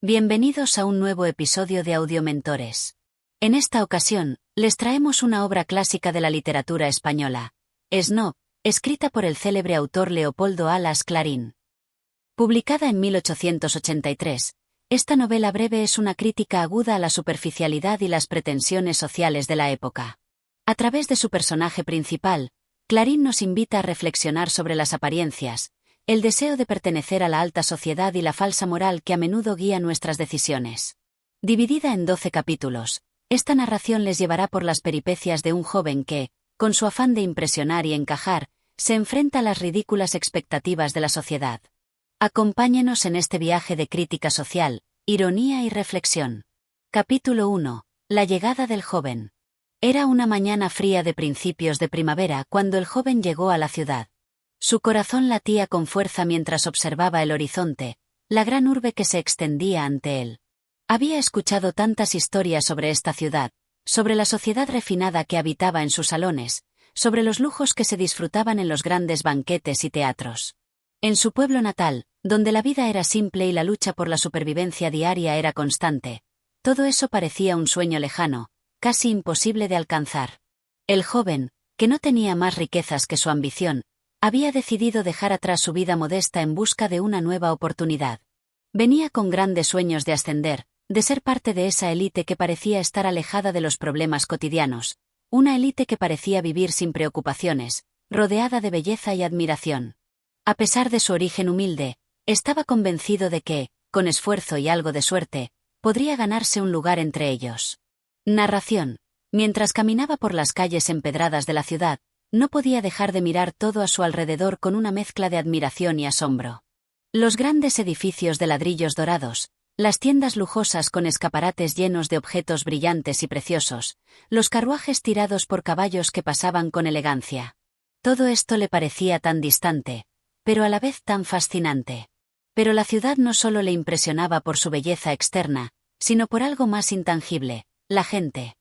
Bienvenidos a un nuevo episodio de Audiomentores. En esta ocasión, les traemos una obra clásica de la literatura española, Snob, escrita por el célebre autor Leopoldo Alas Clarín. Publicada en 1883, esta novela breve es una crítica aguda a la superficialidad y las pretensiones sociales de la época. A través de su personaje principal, Clarín nos invita a reflexionar sobre las apariencias, el deseo de pertenecer a la alta sociedad y la falsa moral que a menudo guía nuestras decisiones. Dividida en 12 capítulos, esta narración les llevará por las peripecias de un joven que, con su afán de impresionar y encajar, se enfrenta a las ridículas expectativas de la sociedad. Acompáñenos en este viaje de crítica social, ironía y reflexión. Capítulo 1. La llegada del joven. Era una mañana fría de principios de primavera cuando el joven llegó a la ciudad. Su corazón latía con fuerza mientras observaba el horizonte, la gran urbe que se extendía ante él. Había escuchado tantas historias sobre esta ciudad, sobre la sociedad refinada que habitaba en sus salones, sobre los lujos que se disfrutaban en los grandes banquetes y teatros. En su pueblo natal, donde la vida era simple y la lucha por la supervivencia diaria era constante, todo eso parecía un sueño lejano, casi imposible de alcanzar. El joven, que no tenía más riquezas que su ambición, había decidido dejar atrás su vida modesta en busca de una nueva oportunidad. Venía con grandes sueños de ascender, de ser parte de esa élite que parecía estar alejada de los problemas cotidianos, una élite que parecía vivir sin preocupaciones, rodeada de belleza y admiración. A pesar de su origen humilde, estaba convencido de que, con esfuerzo y algo de suerte, podría ganarse un lugar entre ellos. Narración. Mientras caminaba por las calles empedradas de la ciudad, no podía dejar de mirar todo a su alrededor con una mezcla de admiración y asombro. Los grandes edificios de ladrillos dorados, las tiendas lujosas con escaparates llenos de objetos brillantes y preciosos, los carruajes tirados por caballos que pasaban con elegancia. Todo esto le parecía tan distante, pero a la vez tan fascinante. Pero la ciudad no solo le impresionaba por su belleza externa, sino por algo más intangible, la gente.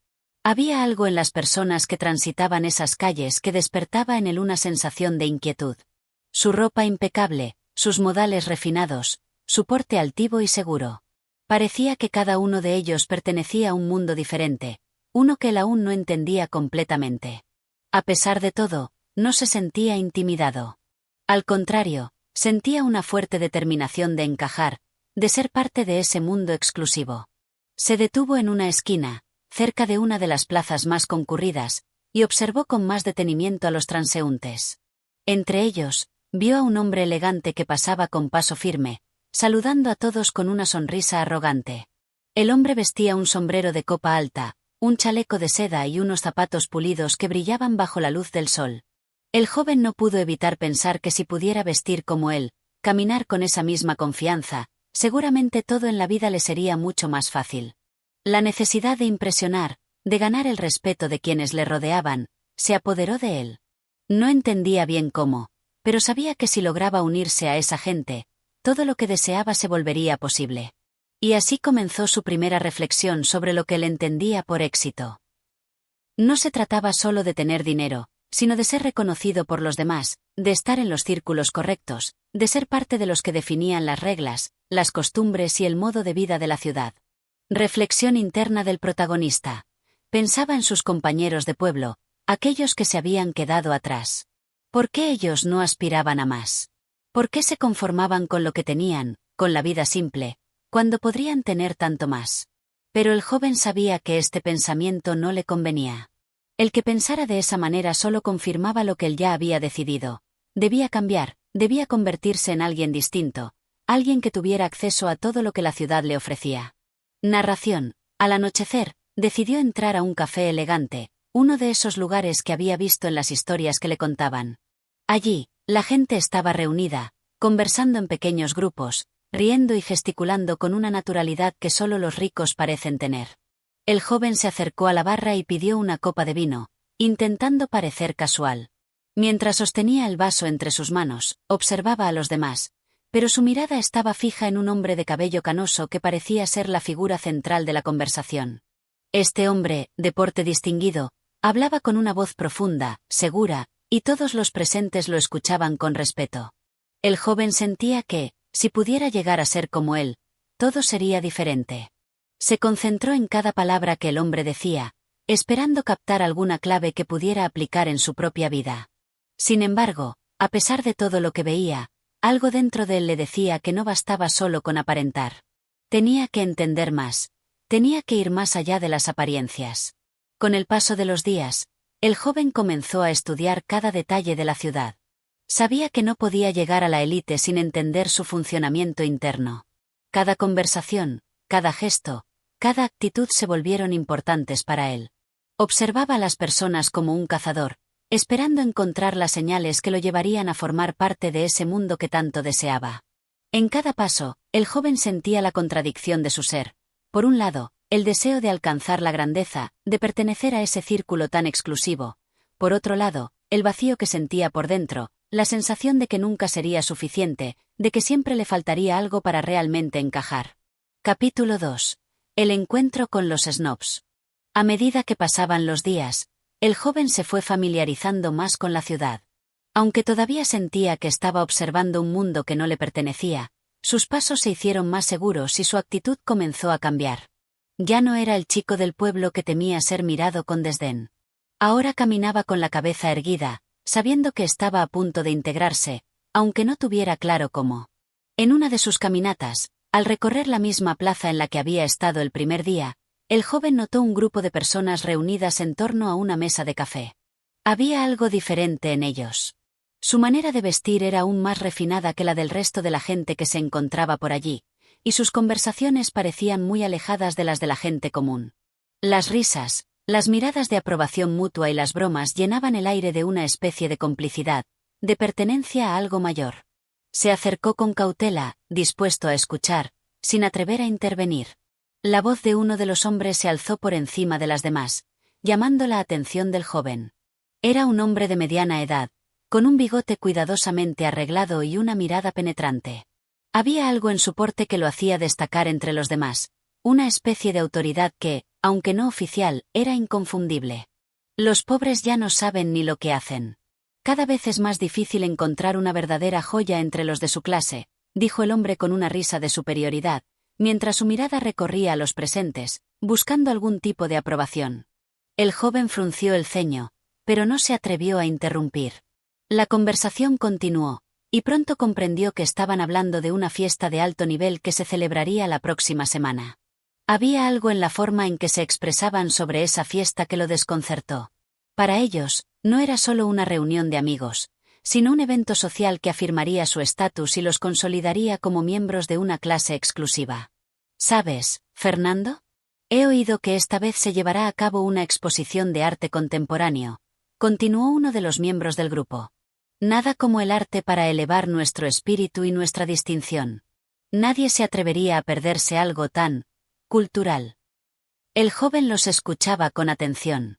Había algo en las personas que transitaban esas calles que despertaba en él una sensación de inquietud. Su ropa impecable, sus modales refinados, su porte altivo y seguro. Parecía que cada uno de ellos pertenecía a un mundo diferente, uno que él aún no entendía completamente. A pesar de todo, no se sentía intimidado. Al contrario, sentía una fuerte determinación de encajar, de ser parte de ese mundo exclusivo. Se detuvo en una esquina, cerca de una de las plazas más concurridas, y observó con más detenimiento a los transeúntes. Entre ellos, vio a un hombre elegante que pasaba con paso firme, saludando a todos con una sonrisa arrogante. El hombre vestía un sombrero de copa alta, un chaleco de seda y unos zapatos pulidos que brillaban bajo la luz del sol. El joven no pudo evitar pensar que si pudiera vestir como él, caminar con esa misma confianza, seguramente todo en la vida le sería mucho más fácil. La necesidad de impresionar, de ganar el respeto de quienes le rodeaban, se apoderó de él. No entendía bien cómo, pero sabía que si lograba unirse a esa gente, todo lo que deseaba se volvería posible. Y así comenzó su primera reflexión sobre lo que él entendía por éxito. No se trataba solo de tener dinero, sino de ser reconocido por los demás, de estar en los círculos correctos, de ser parte de los que definían las reglas, las costumbres y el modo de vida de la ciudad. Reflexión interna del protagonista. Pensaba en sus compañeros de pueblo, aquellos que se habían quedado atrás. ¿Por qué ellos no aspiraban a más? ¿Por qué se conformaban con lo que tenían, con la vida simple, cuando podrían tener tanto más? Pero el joven sabía que este pensamiento no le convenía. El que pensara de esa manera solo confirmaba lo que él ya había decidido. Debía cambiar, debía convertirse en alguien distinto, alguien que tuviera acceso a todo lo que la ciudad le ofrecía. Narración. Al anochecer, decidió entrar a un café elegante, uno de esos lugares que había visto en las historias que le contaban. Allí, la gente estaba reunida, conversando en pequeños grupos, riendo y gesticulando con una naturalidad que solo los ricos parecen tener. El joven se acercó a la barra y pidió una copa de vino, intentando parecer casual. Mientras sostenía el vaso entre sus manos, observaba a los demás, pero su mirada estaba fija en un hombre de cabello canoso que parecía ser la figura central de la conversación. Este hombre, de porte distinguido, hablaba con una voz profunda, segura, y todos los presentes lo escuchaban con respeto. El joven sentía que, si pudiera llegar a ser como él, todo sería diferente. Se concentró en cada palabra que el hombre decía, esperando captar alguna clave que pudiera aplicar en su propia vida. Sin embargo, a pesar de todo lo que veía, algo dentro de él le decía que no bastaba solo con aparentar. Tenía que entender más. Tenía que ir más allá de las apariencias. Con el paso de los días, el joven comenzó a estudiar cada detalle de la ciudad. Sabía que no podía llegar a la élite sin entender su funcionamiento interno. Cada conversación, cada gesto, cada actitud se volvieron importantes para él. Observaba a las personas como un cazador, esperando encontrar las señales que lo llevarían a formar parte de ese mundo que tanto deseaba. En cada paso, el joven sentía la contradicción de su ser. Por un lado, el deseo de alcanzar la grandeza, de pertenecer a ese círculo tan exclusivo. Por otro lado, el vacío que sentía por dentro, la sensación de que nunca sería suficiente, de que siempre le faltaría algo para realmente encajar. Capítulo 2. El encuentro con los snobs. A medida que pasaban los días, el joven se fue familiarizando más con la ciudad. Aunque todavía sentía que estaba observando un mundo que no le pertenecía, sus pasos se hicieron más seguros y su actitud comenzó a cambiar. Ya no era el chico del pueblo que temía ser mirado con desdén. Ahora caminaba con la cabeza erguida, sabiendo que estaba a punto de integrarse, aunque no tuviera claro cómo. En una de sus caminatas, al recorrer la misma plaza en la que había estado el primer día, el joven notó un grupo de personas reunidas en torno a una mesa de café. Había algo diferente en ellos. Su manera de vestir era aún más refinada que la del resto de la gente que se encontraba por allí, y sus conversaciones parecían muy alejadas de las de la gente común. Las risas, las miradas de aprobación mutua y las bromas llenaban el aire de una especie de complicidad, de pertenencia a algo mayor. Se acercó con cautela, dispuesto a escuchar, sin atrever a intervenir. La voz de uno de los hombres se alzó por encima de las demás, llamando la atención del joven. Era un hombre de mediana edad, con un bigote cuidadosamente arreglado y una mirada penetrante. Había algo en su porte que lo hacía destacar entre los demás, una especie de autoridad que, aunque no oficial, era inconfundible. Los pobres ya no saben ni lo que hacen. Cada vez es más difícil encontrar una verdadera joya entre los de su clase, dijo el hombre con una risa de superioridad, mientras su mirada recorría a los presentes, buscando algún tipo de aprobación. El joven frunció el ceño, pero no se atrevió a interrumpir. La conversación continuó, y pronto comprendió que estaban hablando de una fiesta de alto nivel que se celebraría la próxima semana. Había algo en la forma en que se expresaban sobre esa fiesta que lo desconcertó. Para ellos, no era solo una reunión de amigos, sino un evento social que afirmaría su estatus y los consolidaría como miembros de una clase exclusiva. ¿Sabes, Fernando? He oído que esta vez se llevará a cabo una exposición de arte contemporáneo, continuó uno de los miembros del grupo. Nada como el arte para elevar nuestro espíritu y nuestra distinción. Nadie se atrevería a perderse algo tan cultural. El joven los escuchaba con atención.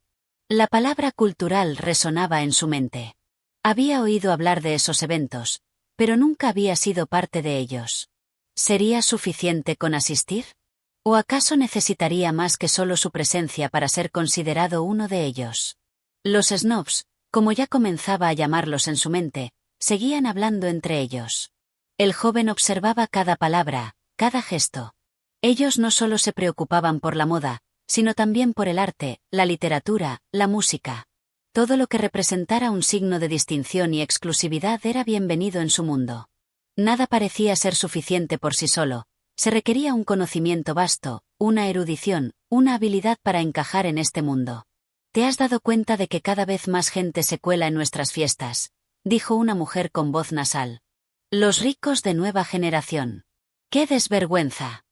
La palabra cultural resonaba en su mente. Había oído hablar de esos eventos, pero nunca había sido parte de ellos. ¿Sería suficiente con asistir? ¿O acaso necesitaría más que solo su presencia para ser considerado uno de ellos? Los snobs, como ya comenzaba a llamarlos en su mente, seguían hablando entre ellos. El joven observaba cada palabra, cada gesto. Ellos no solo se preocupaban por la moda, sino también por el arte, la literatura, la música. Todo lo que representara un signo de distinción y exclusividad era bienvenido en su mundo. Nada parecía ser suficiente por sí solo, se requería un conocimiento vasto, una erudición, una habilidad para encajar en este mundo. ¿Te has dado cuenta de que cada vez más gente se cuela en nuestras fiestas?, dijo una mujer con voz nasal. Los ricos de nueva generación. ¡Qué desvergüenza!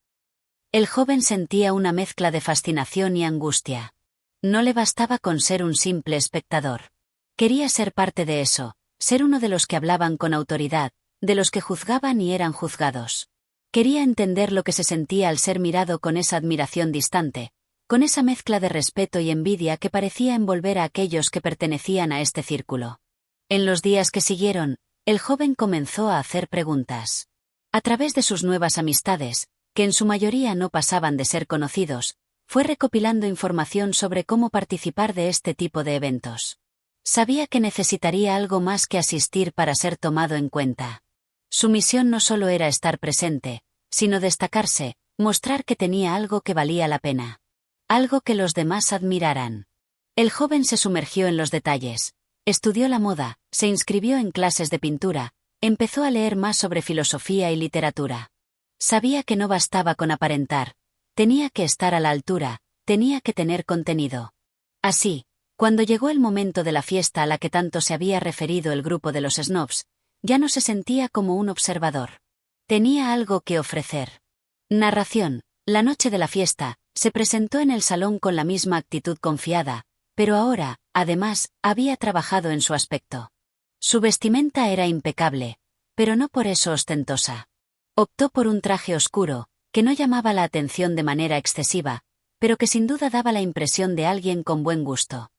El joven sentía una mezcla de fascinación y angustia. No le bastaba con ser un simple espectador. Quería ser parte de eso, ser uno de los que hablaban con autoridad, de los que juzgaban y eran juzgados. Quería entender lo que se sentía al ser mirado con esa admiración distante, con esa mezcla de respeto y envidia que parecía envolver a aquellos que pertenecían a este círculo. En los días que siguieron, el joven comenzó a hacer preguntas. A través de sus nuevas amistades, que en su mayoría no pasaban de ser conocidos, fue recopilando información sobre cómo participar de este tipo de eventos. Sabía que necesitaría algo más que asistir para ser tomado en cuenta. Su misión no solo era estar presente, sino destacarse, mostrar que tenía algo que valía la pena. Algo que los demás admiraran. El joven se sumergió en los detalles. Estudió la moda, se inscribió en clases de pintura, empezó a leer más sobre filosofía y literatura. Sabía que no bastaba con aparentar. Tenía que estar a la altura, tenía que tener contenido. Así, cuando llegó el momento de la fiesta a la que tanto se había referido el grupo de los snobs, ya no se sentía como un observador. Tenía algo que ofrecer. Narración. La noche de la fiesta, se presentó en el salón con la misma actitud confiada, pero ahora, además, había trabajado en su aspecto. Su vestimenta era impecable, pero no por eso ostentosa. Optó por un traje oscuro, que no llamaba la atención de manera excesiva, pero que sin duda daba la impresión de alguien con buen gusto.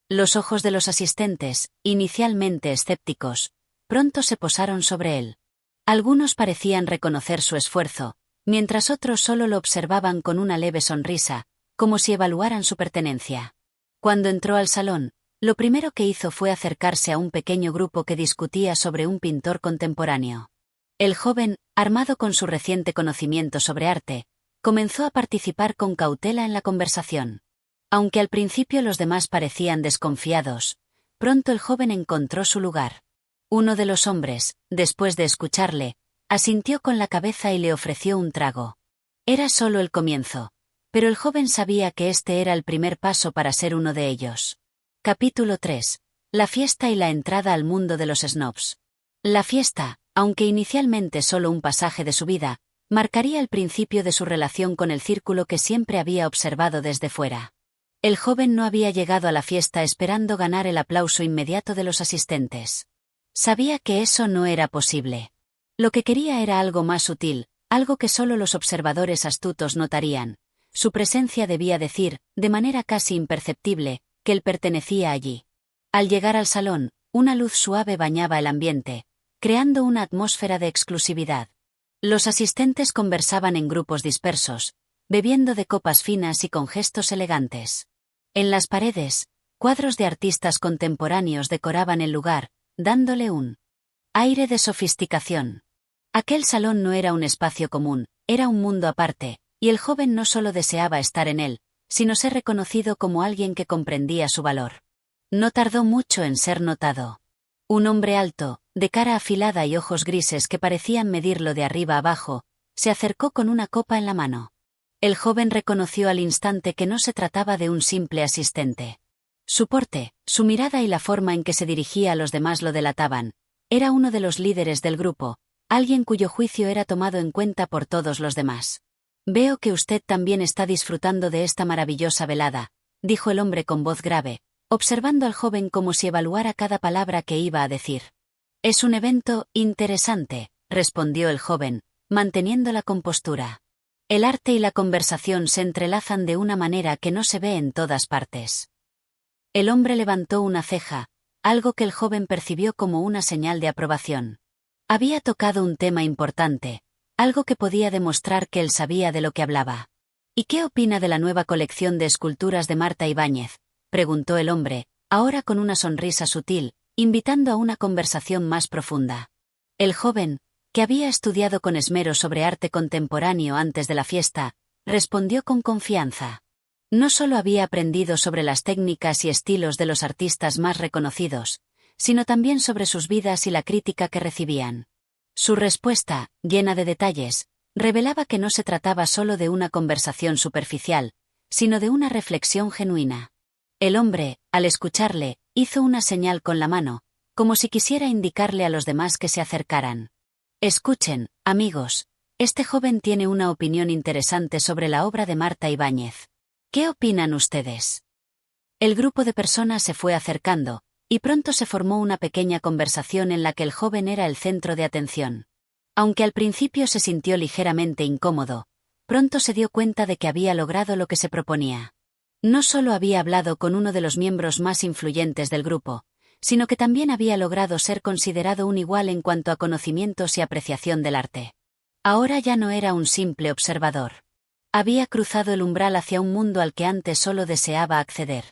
Los ojos de los asistentes, inicialmente escépticos, pronto se posaron sobre él. Algunos parecían reconocer su esfuerzo, mientras otros solo lo observaban con una leve sonrisa, como si evaluaran su pertenencia. Cuando entró al salón, lo primero que hizo fue acercarse a un pequeño grupo que discutía sobre un pintor contemporáneo. El joven, armado con su reciente conocimiento sobre arte, comenzó a participar con cautela en la conversación. Aunque al principio los demás parecían desconfiados, pronto el joven encontró su lugar. Uno de los hombres, después de escucharle, asintió con la cabeza y le ofreció un trago. Era solo el comienzo, pero el joven sabía que este era el primer paso para ser uno de ellos. Capítulo 3. La fiesta y la entrada al mundo de los snobs. La fiesta, aunque inicialmente solo un pasaje de su vida, marcaría el principio de su relación con el círculo que siempre había observado desde fuera. El joven no había llegado a la fiesta esperando ganar el aplauso inmediato de los asistentes. Sabía que eso no era posible. Lo que quería era algo más sutil, algo que solo los observadores astutos notarían. Su presencia debía decir, de manera casi imperceptible, que él pertenecía allí. Al llegar al salón, una luz suave bañaba el ambiente, creando una atmósfera de exclusividad. Los asistentes conversaban en grupos dispersos, bebiendo de copas finas y con gestos elegantes. En las paredes, cuadros de artistas contemporáneos decoraban el lugar, dándole un aire de sofisticación. Aquel salón no era un espacio común, era un mundo aparte, y el joven no solo deseaba estar en él, sino ser reconocido como alguien que comprendía su valor. No tardó mucho en ser notado. Un hombre alto, de cara afilada y ojos grises que parecían medirlo de arriba abajo, se acercó con una copa en la mano. El joven reconoció al instante que no se trataba de un simple asistente. Su porte, su mirada y la forma en que se dirigía a los demás lo delataban. Era uno de los líderes del grupo, alguien cuyo juicio era tomado en cuenta por todos los demás. «Veo que usted también está disfrutando de esta maravillosa velada», dijo el hombre con voz grave, observando al joven como si evaluara cada palabra que iba a decir. «Es un evento interesante», respondió el joven, manteniendo la compostura. «El arte y la conversación se entrelazan de una manera que no se ve en todas partes». El hombre levantó una ceja, algo que el joven percibió como una señal de aprobación. Había tocado un tema importante, algo que podía demostrar que él sabía de lo que hablaba. «¿Y qué opina de la nueva colección de esculturas de Marta Ibáñez?», preguntó el hombre, ahora con una sonrisa sutil, invitando a una conversación más profunda. El joven, que había estudiado con esmero sobre arte contemporáneo antes de la fiesta, respondió con confianza. No solo había aprendido sobre las técnicas y estilos de los artistas más reconocidos, sino también sobre sus vidas y la crítica que recibían. Su respuesta, llena de detalles, revelaba que no se trataba solo de una conversación superficial, sino de una reflexión genuina. El hombre, al escucharle, hizo una señal con la mano, como si quisiera indicarle a los demás que se acercaran. «Escuchen, amigos, este joven tiene una opinión interesante sobre la obra de Marta Ibáñez. ¿Qué opinan ustedes?». El grupo de personas se fue acercando, y pronto se formó una pequeña conversación en la que el joven era el centro de atención. Aunque al principio se sintió ligeramente incómodo, pronto se dio cuenta de que había logrado lo que se proponía. No solo había hablado con uno de los miembros más influyentes del grupo, sino que también había logrado ser considerado un igual en cuanto a conocimientos y apreciación del arte. Ahora ya no era un simple observador. Había cruzado el umbral hacia un mundo al que antes solo deseaba acceder.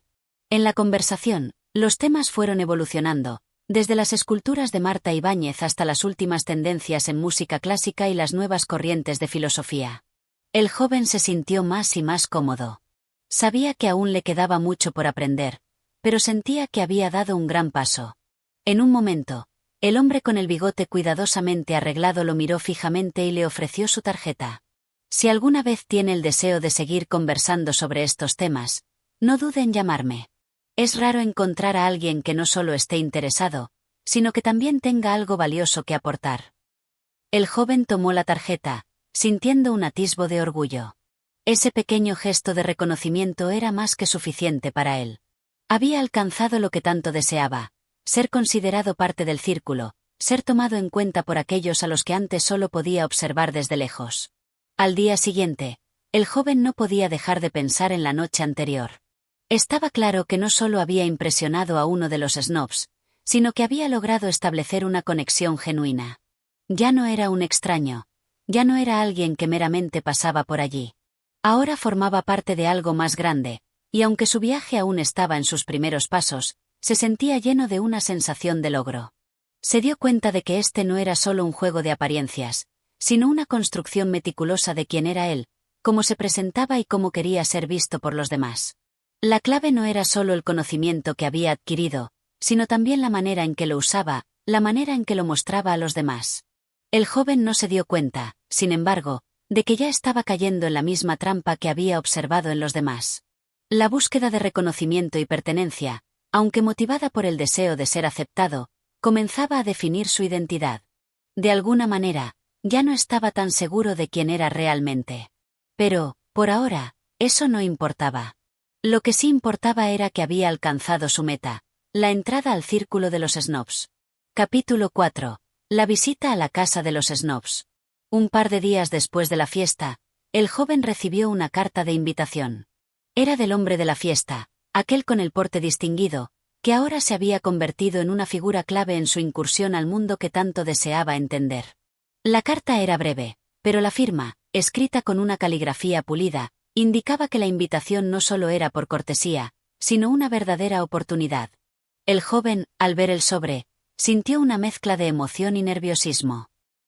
En la conversación, los temas fueron evolucionando, desde las esculturas de Marta Ibáñez hasta las últimas tendencias en música clásica y las nuevas corrientes de filosofía. El joven se sintió más y más cómodo. Sabía que aún le quedaba mucho por aprender, pero sentía que había dado un gran paso. En un momento, el hombre con el bigote cuidadosamente arreglado lo miró fijamente y le ofreció su tarjeta. Si alguna vez tiene el deseo de seguir conversando sobre estos temas, no dude en llamarme. Es raro encontrar a alguien que no solo esté interesado, sino que también tenga algo valioso que aportar. El joven tomó la tarjeta, sintiendo un atisbo de orgullo. Ese pequeño gesto de reconocimiento era más que suficiente para él. Había alcanzado lo que tanto deseaba: ser considerado parte del círculo, ser tomado en cuenta por aquellos a los que antes solo podía observar desde lejos. Al día siguiente, el joven no podía dejar de pensar en la noche anterior. Estaba claro que no solo había impresionado a uno de los snobs, sino que había logrado establecer una conexión genuina. Ya no era un extraño, ya no era alguien que meramente pasaba por allí. Ahora formaba parte de algo más grande, y aunque su viaje aún estaba en sus primeros pasos, se sentía lleno de una sensación de logro. Se dio cuenta de que este no era solo un juego de apariencias, sino una construcción meticulosa de quién era él, cómo se presentaba y cómo quería ser visto por los demás. La clave no era solo el conocimiento que había adquirido, sino también la manera en que lo usaba, la manera en que lo mostraba a los demás. El joven no se dio cuenta, sin embargo, de que ya estaba cayendo en la misma trampa que había observado en los demás. La búsqueda de reconocimiento y pertenencia, aunque motivada por el deseo de ser aceptado, comenzaba a definir su identidad. De alguna manera, ya no estaba tan seguro de quién era realmente. Pero, por ahora, eso no importaba. Lo que sí importaba era que había alcanzado su meta: la entrada al círculo de los snobs. Capítulo 4. La visita a la casa de los snobs. Un par de días después de la fiesta, el joven recibió una carta de invitación. Era del hombre de la fiesta, aquel con el porte distinguido, que ahora se había convertido en una figura clave en su incursión al mundo que tanto deseaba entender. La carta era breve, pero la firma, escrita con una caligrafía pulida, indicaba que la invitación no solo era por cortesía, sino una verdadera oportunidad. El joven, al ver el sobre, sintió una mezcla de emoción y nerviosismo.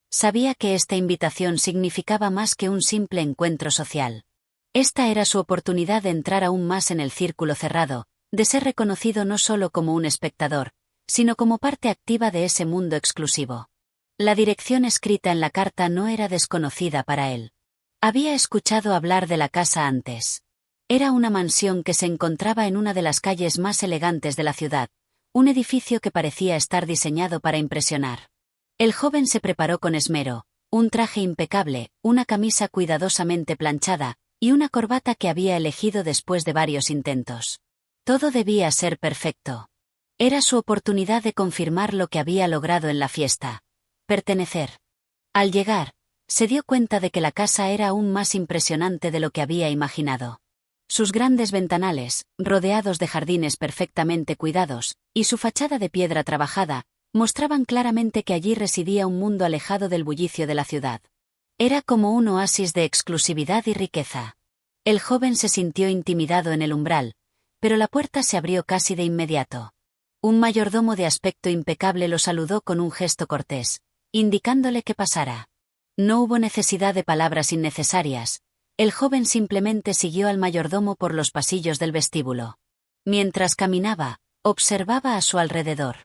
Sabía que esta invitación significaba más que un simple encuentro social. Esta era su oportunidad de entrar aún más en el círculo cerrado, de ser reconocido no solo como un espectador, sino como parte activa de ese mundo exclusivo. La dirección escrita en la carta no era desconocida para él. Había escuchado hablar de la casa antes. Era una mansión que se encontraba en una de las calles más elegantes de la ciudad, un edificio que parecía estar diseñado para impresionar. El joven se preparó con esmero: un traje impecable, una camisa cuidadosamente planchada, y una corbata que había elegido después de varios intentos. Todo debía ser perfecto. Era su oportunidad de confirmar lo que había logrado en la fiesta: pertenecer. Al llegar, se dio cuenta de que la casa era aún más impresionante de lo que había imaginado. Sus grandes ventanales, rodeados de jardines perfectamente cuidados, y su fachada de piedra trabajada, mostraban claramente que allí residía un mundo alejado del bullicio de la ciudad. Era como un oasis de exclusividad y riqueza. El joven se sintió intimidado en el umbral, pero la puerta se abrió casi de inmediato. Un mayordomo de aspecto impecable lo saludó con un gesto cortés, indicándole que pasara. No hubo necesidad de palabras innecesarias. El joven simplemente siguió al mayordomo por los pasillos del vestíbulo. Mientras caminaba, observaba a su alrededor.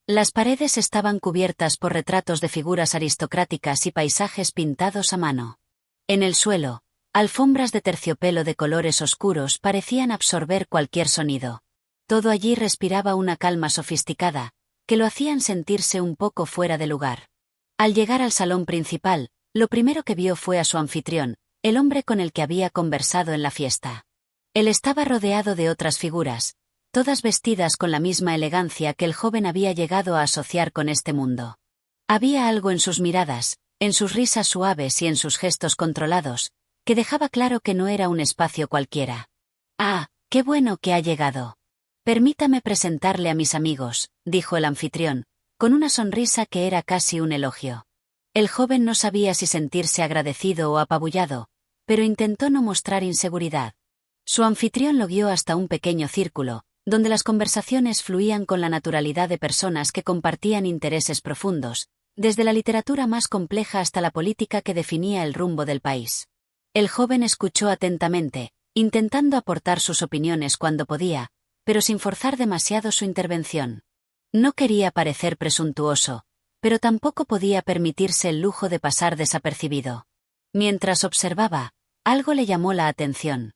Las paredes estaban cubiertas por retratos de figuras aristocráticas y paisajes pintados a mano. En el suelo, alfombras de terciopelo de colores oscuros parecían absorber cualquier sonido. Todo allí respiraba una calma sofisticada, que lo hacían sentirse un poco fuera de lugar. Al llegar al salón principal, lo primero que vio fue a su anfitrión, el hombre con el que había conversado en la fiesta. Él estaba rodeado de otras figuras, todas vestidas con la misma elegancia que el joven había llegado a asociar con este mundo. Había algo en sus miradas, en sus risas suaves y en sus gestos controlados, que dejaba claro que no era un espacio cualquiera. «Ah, qué bueno que ha llegado. Permítame presentarle a mis amigos», dijo el anfitrión, con una sonrisa que era casi un elogio. El joven no sabía si sentirse agradecido o apabullado, pero intentó no mostrar inseguridad. Su anfitrión lo guió hasta un pequeño círculo, donde las conversaciones fluían con la naturalidad de personas que compartían intereses profundos, desde la literatura más compleja hasta la política que definía el rumbo del país. El joven escuchó atentamente, intentando aportar sus opiniones cuando podía, pero sin forzar demasiado su intervención. No quería parecer presuntuoso, pero tampoco podía permitirse el lujo de pasar desapercibido. Mientras observaba, algo le llamó la atención.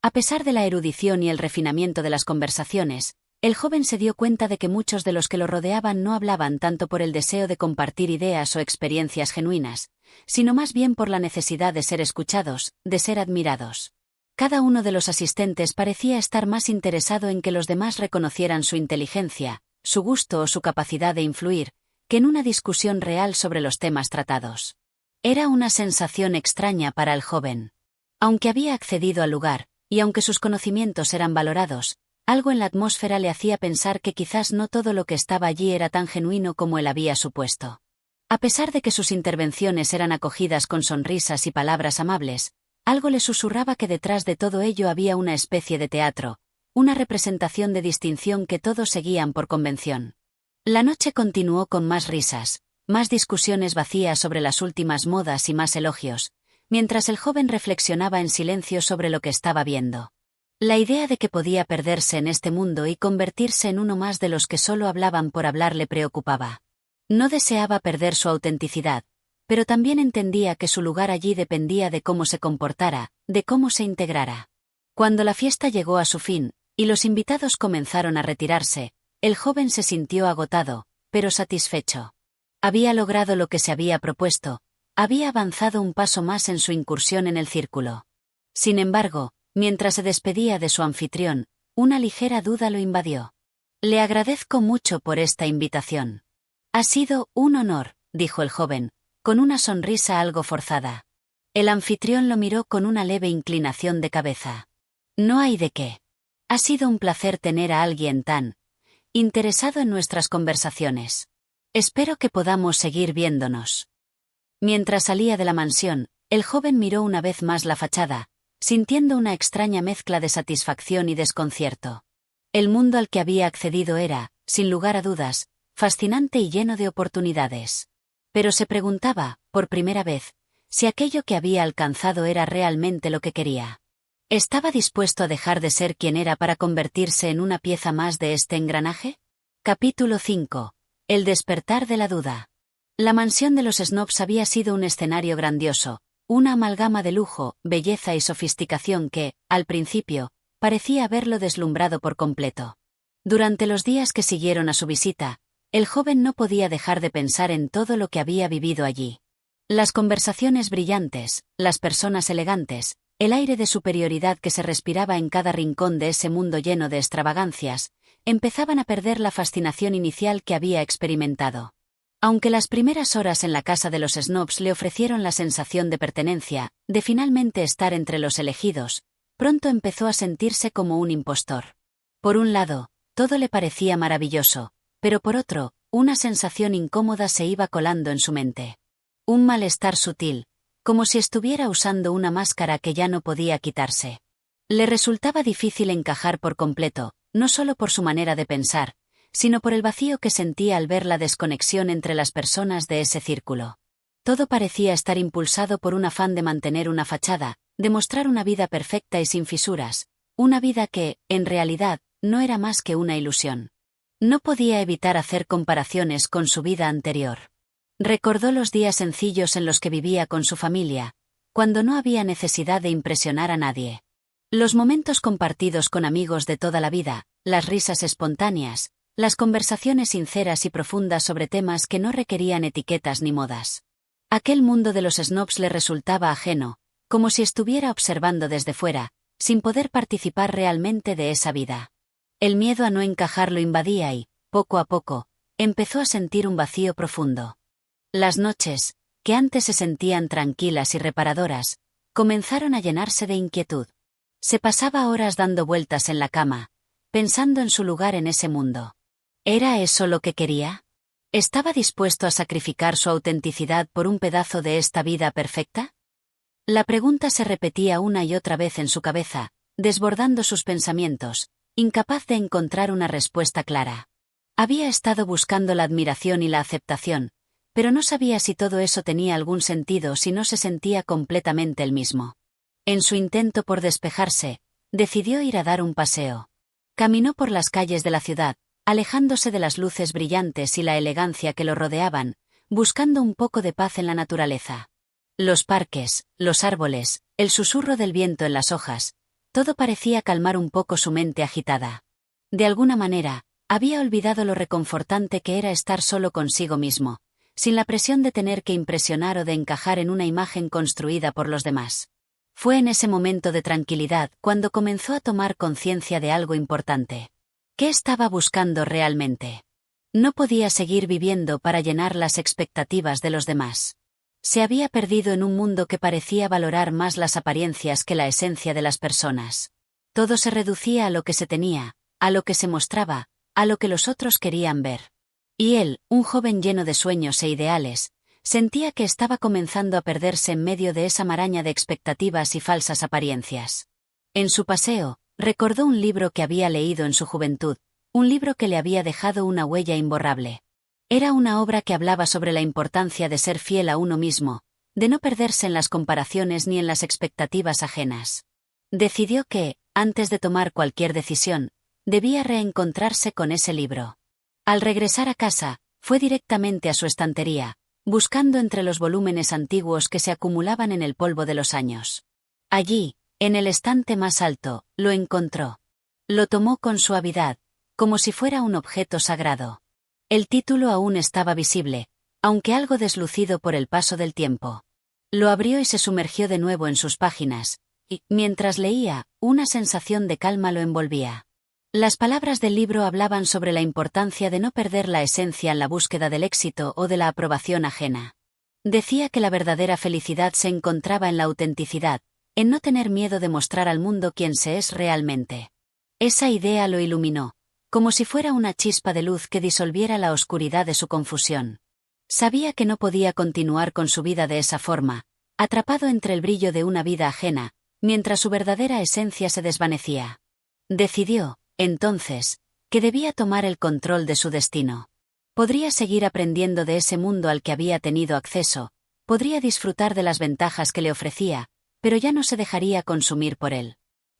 A pesar de la erudición y el refinamiento de las conversaciones, el joven se dio cuenta de que muchos de los que lo rodeaban no hablaban tanto por el deseo de compartir ideas o experiencias genuinas, sino más bien por la necesidad de ser escuchados, de ser admirados. Cada uno de los asistentes parecía estar más interesado en que los demás reconocieran su inteligencia, su gusto o su capacidad de influir, que en una discusión real sobre los temas tratados. Era una sensación extraña para el joven. Aunque había accedido al lugar, y aunque sus conocimientos eran valorados, algo en la atmósfera le hacía pensar que quizás no todo lo que estaba allí era tan genuino como él había supuesto. A pesar de que sus intervenciones eran acogidas con sonrisas y palabras amables, algo le susurraba que detrás de todo ello había una especie de teatro, una representación de distinción que todos seguían por convención. La noche continuó con más risas, más discusiones vacías sobre las últimas modas y más elogios, mientras el joven reflexionaba en silencio sobre lo que estaba viendo. La idea de que podía perderse en este mundo y convertirse en uno más de los que solo hablaban por hablar le preocupaba. No deseaba perder su autenticidad, pero también entendía que su lugar allí dependía de cómo se comportara, de cómo se integrara. Cuando la fiesta llegó a su fin, y los invitados comenzaron a retirarse, el joven se sintió agotado, pero satisfecho. Había logrado lo que se había propuesto, había avanzado un paso más en su incursión en el círculo. Sin embargo, mientras se despedía de su anfitrión, una ligera duda lo invadió. Le agradezco mucho por esta invitación. Ha sido un honor, dijo el joven, con una sonrisa algo forzada. El anfitrión lo miró con una leve inclinación de cabeza. No hay de qué. Ha sido un placer tener a alguien tan interesado en nuestras conversaciones. Espero que podamos seguir viéndonos. Mientras salía de la mansión, el joven miró una vez más la fachada, sintiendo una extraña mezcla de satisfacción y desconcierto. El mundo al que había accedido era, sin lugar a dudas, fascinante y lleno de oportunidades. Pero se preguntaba, por primera vez, si aquello que había alcanzado era realmente lo que quería. ¿Estaba dispuesto a dejar de ser quien era para convertirse en una pieza más de este engranaje? Capítulo 5. El despertar de la duda. La mansión de los Snobs había sido un escenario grandioso, una amalgama de lujo, belleza y sofisticación que, al principio, parecía haberlo deslumbrado por completo. Durante los días que siguieron a su visita, el joven no podía dejar de pensar en todo lo que había vivido allí. Las conversaciones brillantes, las personas elegantes, el aire de superioridad que se respiraba en cada rincón de ese mundo lleno de extravagancias, empezaban a perder la fascinación inicial que había experimentado. Aunque las primeras horas en la casa de los Snobs le ofrecieron la sensación de pertenencia, de finalmente estar entre los elegidos, pronto empezó a sentirse como un impostor. Por un lado, todo le parecía maravilloso, pero por otro, una sensación incómoda se iba colando en su mente. Un malestar sutil, como si estuviera usando una máscara que ya no podía quitarse. Le resultaba difícil encajar por completo, no solo por su manera de pensar, sino por el vacío que sentía al ver la desconexión entre las personas de ese círculo. Todo parecía estar impulsado por un afán de mantener una fachada, de mostrar una vida perfecta y sin fisuras, una vida que, en realidad, no era más que una ilusión. No podía evitar hacer comparaciones con su vida anterior. Recordó los días sencillos en los que vivía con su familia, cuando no había necesidad de impresionar a nadie. Los momentos compartidos con amigos de toda la vida, las risas espontáneas, las conversaciones sinceras y profundas sobre temas que no requerían etiquetas ni modas. Aquel mundo de los Snobs le resultaba ajeno, como si estuviera observando desde fuera, sin poder participar realmente de esa vida. El miedo a no encajar lo invadía y, poco a poco, empezó a sentir un vacío profundo. Las noches, que antes se sentían tranquilas y reparadoras, comenzaron a llenarse de inquietud. Se pasaba horas dando vueltas en la cama, pensando en su lugar en ese mundo. ¿Era eso lo que quería? ¿Estaba dispuesto a sacrificar su autenticidad por un pedazo de esta vida perfecta? La pregunta se repetía una y otra vez en su cabeza, desbordando sus pensamientos, incapaz de encontrar una respuesta clara. Había estado buscando la admiración y la aceptación, pero no sabía si todo eso tenía algún sentido si no se sentía completamente el mismo. En su intento por despejarse, decidió ir a dar un paseo. Caminó por las calles de la ciudad, alejándose de las luces brillantes y la elegancia que lo rodeaban, buscando un poco de paz en la naturaleza. Los parques, los árboles, el susurro del viento en las hojas, todo parecía calmar un poco su mente agitada. De alguna manera, había olvidado lo reconfortante que era estar solo consigo mismo, sin la presión de tener que impresionar o de encajar en una imagen construida por los demás. Fue en ese momento de tranquilidad cuando comenzó a tomar conciencia de algo importante. ¿Qué estaba buscando realmente? No podía seguir viviendo para llenar las expectativas de los demás. Se había perdido en un mundo que parecía valorar más las apariencias que la esencia de las personas. Todo se reducía a lo que se tenía, a lo que se mostraba, a lo que los otros querían ver. Y él, un joven lleno de sueños e ideales, sentía que estaba comenzando a perderse en medio de esa maraña de expectativas y falsas apariencias. En su paseo, recordó un libro que había leído en su juventud, un libro que le había dejado una huella imborrable. Era una obra que hablaba sobre la importancia de ser fiel a uno mismo, de no perderse en las comparaciones ni en las expectativas ajenas. Decidió que, antes de tomar cualquier decisión, debía reencontrarse con ese libro. Al regresar a casa, fue directamente a su estantería, buscando entre los volúmenes antiguos que se acumulaban en el polvo de los años. Allí, en el estante más alto, lo encontró. Lo tomó con suavidad, como si fuera un objeto sagrado. El título aún estaba visible, aunque algo deslucido por el paso del tiempo. Lo abrió y se sumergió de nuevo en sus páginas, y, mientras leía, una sensación de calma lo envolvía. Las palabras del libro hablaban sobre la importancia de no perder la esencia en la búsqueda del éxito o de la aprobación ajena. Decía que la verdadera felicidad se encontraba en la autenticidad, en no tener miedo de mostrar al mundo quién se es realmente. Esa idea lo iluminó, como si fuera una chispa de luz que disolviera la oscuridad de su confusión. Sabía que no podía continuar con su vida de esa forma, atrapado entre el brillo de una vida ajena, mientras su verdadera esencia se desvanecía. Decidió, entonces, que debía tomar el control de su destino. Podría seguir aprendiendo de ese mundo al que había tenido acceso, podría disfrutar de las ventajas que le ofrecía, pero ya no se dejaría consumir por él.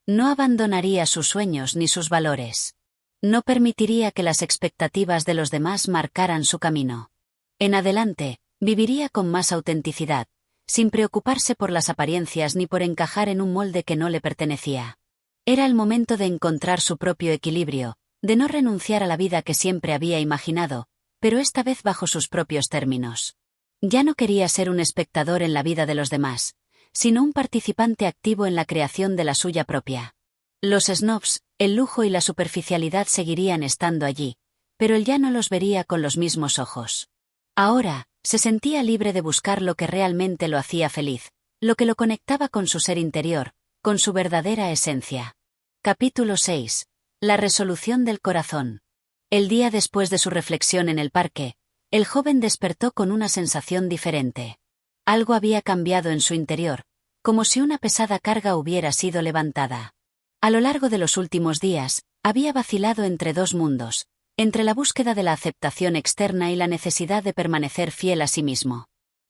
No abandonaría sus sueños ni sus valores. No permitiría que las expectativas de los demás marcaran su camino. En adelante, viviría con más autenticidad, sin preocuparse por las apariencias ni por encajar en un molde que no le pertenecía. Era el momento de encontrar su propio equilibrio, de no renunciar a la vida que siempre había imaginado, pero esta vez bajo sus propios términos. Ya no quería ser un espectador en la vida de los demás, sino un participante activo en la creación de la suya propia. Los snobs, el lujo y la superficialidad seguirían estando allí, pero él ya no los vería con los mismos ojos. Ahora, se sentía libre de buscar lo que realmente lo hacía feliz, lo que lo conectaba con su ser interior, con su verdadera esencia. Capítulo 6. La resolución del corazón. El día después de su reflexión en el parque, el joven despertó con una sensación diferente. Algo había cambiado en su interior, como si una pesada carga hubiera sido levantada. A lo largo de los últimos días, había vacilado entre dos mundos, entre la búsqueda de la aceptación externa y la necesidad de permanecer fiel a sí mismo.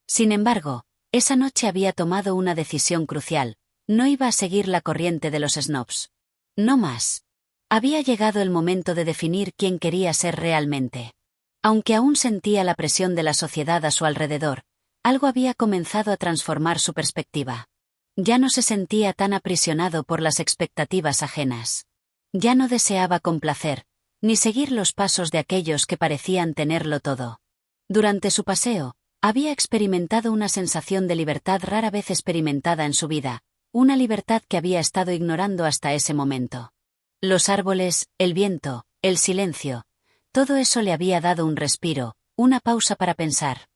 Sin embargo, esa noche había tomado una decisión crucial: no iba a seguir la corriente de los snobs. No más. Había llegado el momento de definir quién quería ser realmente. Aunque aún sentía la presión de la sociedad a su alrededor, algo había comenzado a transformar su perspectiva. Ya no se sentía tan aprisionado por las expectativas ajenas. Ya no deseaba complacer, ni seguir los pasos de aquellos que parecían tenerlo todo. Durante su paseo, había experimentado una sensación de libertad rara vez experimentada en su vida, una libertad que había estado ignorando hasta ese momento. Los árboles, el viento, el silencio, todo eso le había dado un respiro, una pausa para pensar.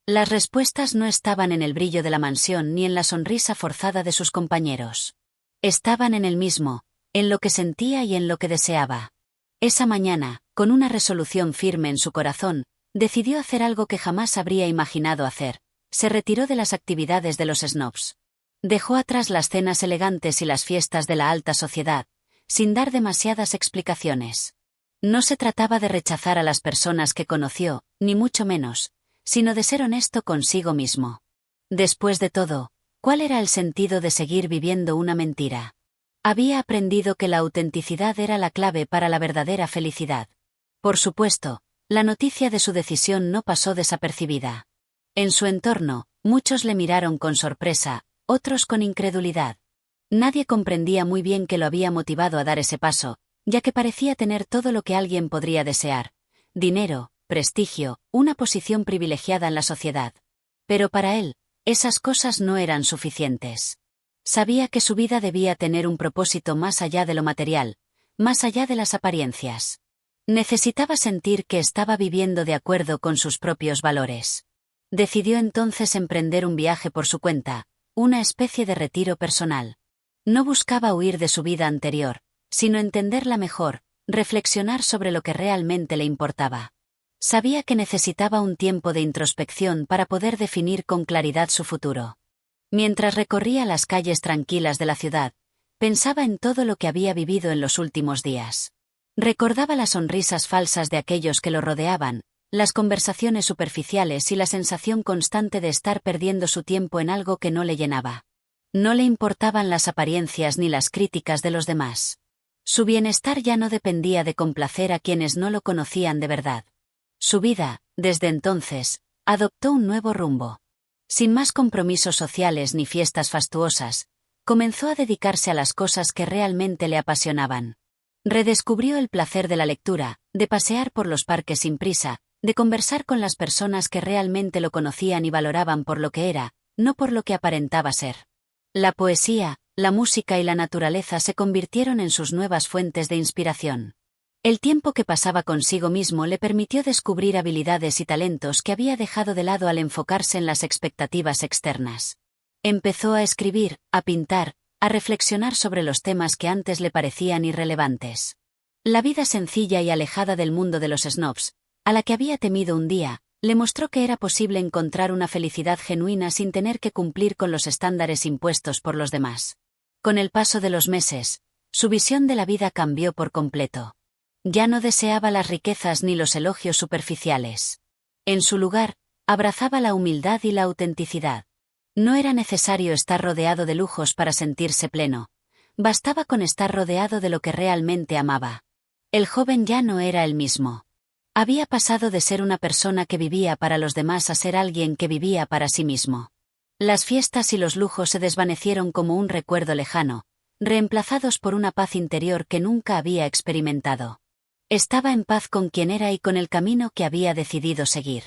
Las respuestas no estaban en el brillo de la mansión ni en la sonrisa forzada de sus compañeros. Estaban en él mismo, en lo que sentía y en lo que deseaba. Esa mañana, con una resolución firme en su corazón, decidió hacer algo que jamás habría imaginado hacer: se retiró de las actividades de los snobs. Dejó atrás las cenas elegantes y las fiestas de la alta sociedad, sin dar demasiadas explicaciones. No se trataba de rechazar a las personas que conoció, ni mucho menos, sino de ser honesto consigo mismo. Después de todo, ¿Cuál era el sentido de seguir viviendo una mentira? Había aprendido que la autenticidad era la clave para la verdadera felicidad. Por supuesto, la noticia de su decisión no pasó desapercibida. En su entorno, muchos le miraron con sorpresa, otros con incredulidad. Nadie comprendía muy bien qué lo había motivado a dar ese paso, ya que parecía tener todo lo que alguien podría desear: dinero, prestigio, una posición privilegiada en la sociedad. Pero para él, esas cosas no eran suficientes. Sabía que su vida debía tener un propósito más allá de lo material, más allá de las apariencias. Necesitaba sentir que estaba viviendo de acuerdo con sus propios valores. Decidió entonces emprender un viaje por su cuenta, una especie de retiro personal. No buscaba huir de su vida anterior, sino entenderla mejor, reflexionar sobre lo que realmente le importaba. Sabía que necesitaba un tiempo de introspección para poder definir con claridad su futuro. Mientras recorría las calles tranquilas de la ciudad, pensaba en todo lo que había vivido en los últimos días. Recordaba las sonrisas falsas de aquellos que lo rodeaban, las conversaciones superficiales y la sensación constante de estar perdiendo su tiempo en algo que no le llenaba. No le importaban las apariencias ni las críticas de los demás. Su bienestar ya no dependía de complacer a quienes no lo conocían de verdad. Su vida, desde entonces, adoptó un nuevo rumbo. Sin más compromisos sociales ni fiestas fastuosas, comenzó a dedicarse a las cosas que realmente le apasionaban. Redescubrió el placer de la lectura, de pasear por los parques sin prisa, de conversar con las personas que realmente lo conocían y valoraban por lo que era, no por lo que aparentaba ser. La poesía, la música y la naturaleza se convirtieron en sus nuevas fuentes de inspiración. El tiempo que pasaba consigo mismo le permitió descubrir habilidades y talentos que había dejado de lado al enfocarse en las expectativas externas. Empezó a escribir, a pintar, a reflexionar sobre los temas que antes le parecían irrelevantes. La vida sencilla y alejada del mundo de los snobs, a la que había temido un día, le mostró que era posible encontrar una felicidad genuina sin tener que cumplir con los estándares impuestos por los demás. Con el paso de los meses, su visión de la vida cambió por completo. Ya no deseaba las riquezas ni los elogios superficiales. En su lugar, abrazaba la humildad y la autenticidad. No era necesario estar rodeado de lujos para sentirse pleno. Bastaba con estar rodeado de lo que realmente amaba. El joven ya no era el mismo. Había pasado de ser una persona que vivía para los demás a ser alguien que vivía para sí mismo. Las fiestas y los lujos se desvanecieron como un recuerdo lejano, reemplazados por una paz interior que nunca había experimentado. Estaba en paz con quien era y con el camino que había decidido seguir.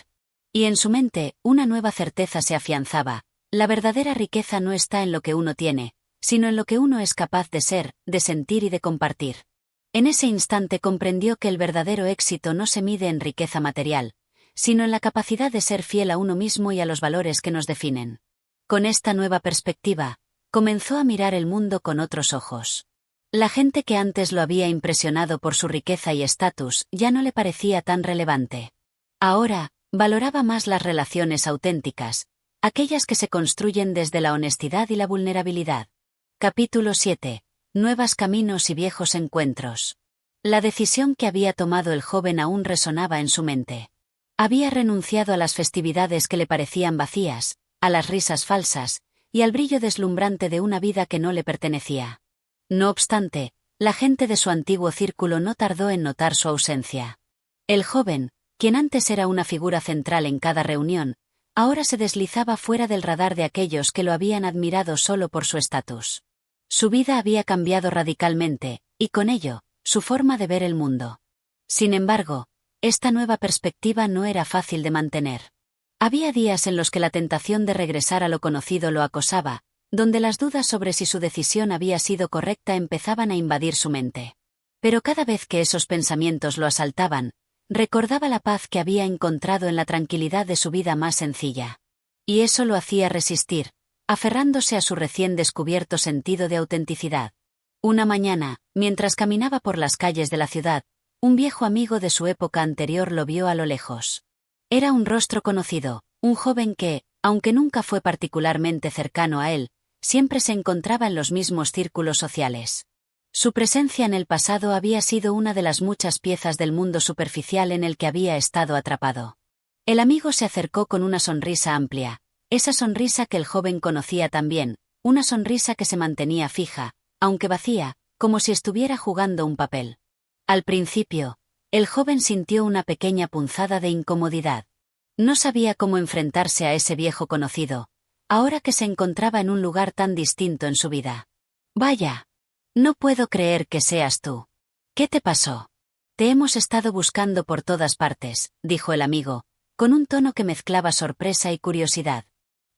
Y en su mente, una nueva certeza se afianzaba: la verdadera riqueza no está en lo que uno tiene, sino en lo que uno es capaz de ser, de sentir y de compartir. En ese instante comprendió que el verdadero éxito no se mide en riqueza material, sino en la capacidad de ser fiel a uno mismo y a los valores que nos definen. Con esta nueva perspectiva, comenzó a mirar el mundo con otros ojos. La gente que antes lo había impresionado por su riqueza y estatus ya no le parecía tan relevante. Ahora, valoraba más las relaciones auténticas, aquellas que se construyen desde la honestidad y la vulnerabilidad. Capítulo 7. Nuevos caminos y viejos encuentros. La decisión que había tomado el joven aún resonaba en su mente. Había renunciado a las festividades que le parecían vacías, a las risas falsas, y al brillo deslumbrante de una vida que no le pertenecía. No obstante, la gente de su antiguo círculo no tardó en notar su ausencia. El joven, quien antes era una figura central en cada reunión, ahora se deslizaba fuera del radar de aquellos que lo habían admirado solo por su estatus. Su vida había cambiado radicalmente, y con ello, su forma de ver el mundo. Sin embargo, esta nueva perspectiva no era fácil de mantener. Había días en los que la tentación de regresar a lo conocido lo acosaba, donde las dudas sobre si su decisión había sido correcta empezaban a invadir su mente. Pero cada vez que esos pensamientos lo asaltaban, recordaba la paz que había encontrado en la tranquilidad de su vida más sencilla. Y eso lo hacía resistir, aferrándose a su recién descubierto sentido de autenticidad. Una mañana, mientras caminaba por las calles de la ciudad, un viejo amigo de su época anterior lo vio a lo lejos. Era un rostro conocido, un joven que, aunque nunca fue particularmente cercano a él, siempre se encontraba en los mismos círculos sociales. Su presencia en el pasado había sido una de las muchas piezas del mundo superficial en el que había estado atrapado. El amigo se acercó con una sonrisa amplia, Esa sonrisa que el joven conocía tan bien, una sonrisa que se mantenía fija, aunque vacía, como si estuviera jugando un papel. Al principio, el joven sintió una pequeña punzada de incomodidad. No sabía cómo enfrentarse a ese viejo conocido, ahora que se encontraba en un lugar tan distinto en su vida. Vaya. No puedo creer que seas tú. ¿Qué te pasó? Te hemos estado buscando por todas partes, dijo el amigo, con un tono que mezclaba sorpresa y curiosidad.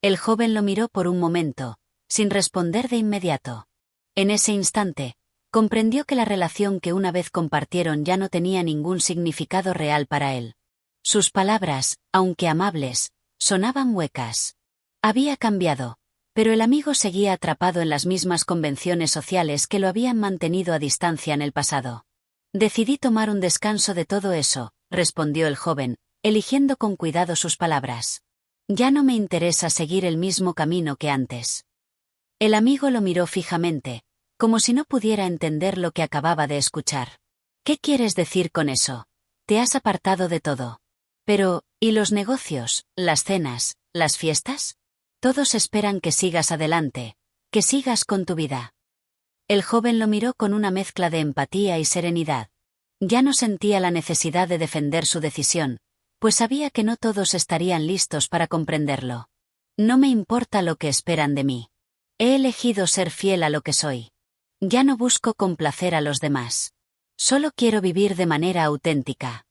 El joven lo miró por un momento, sin responder de inmediato. En ese instante, comprendió que la relación que una vez compartieron ya no tenía ningún significado real para él. Sus palabras, aunque amables, sonaban huecas. Había cambiado, pero el amigo seguía atrapado en las mismas convenciones sociales que lo habían mantenido a distancia en el pasado. Decidí tomar un descanso de todo eso, respondió el joven, eligiendo con cuidado sus palabras. Ya no me interesa seguir el mismo camino que antes. El amigo lo miró fijamente, como si no pudiera entender lo que acababa de escuchar. ¿Qué quieres decir con eso? Te has apartado de todo. Pero, ¿y los negocios, las cenas, las fiestas? Todos esperan que sigas adelante, que sigas con tu vida. El joven lo miró con una mezcla de empatía y serenidad. Ya no sentía la necesidad de defender su decisión, pues sabía que no todos estarían listos para comprenderlo. No me importa lo que esperan de mí. He elegido ser fiel a lo que soy. Ya no busco complacer a los demás. Solo quiero vivir de manera auténtica.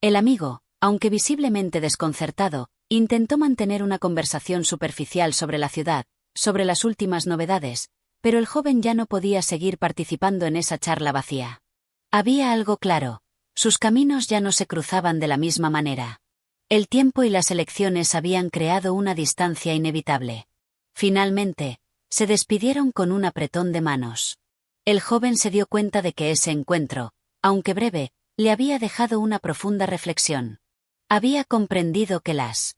El amigo, aunque visiblemente desconcertado, intentó mantener una conversación superficial sobre la ciudad, sobre las últimas novedades, pero el joven ya no podía seguir participando en esa charla vacía. Había algo claro: sus caminos ya no se cruzaban de la misma manera. El tiempo y las elecciones habían creado una distancia inevitable. Finalmente, se despidieron con un apretón de manos. El joven se dio cuenta de que ese encuentro, aunque breve, le había dejado una profunda reflexión. Había comprendido que las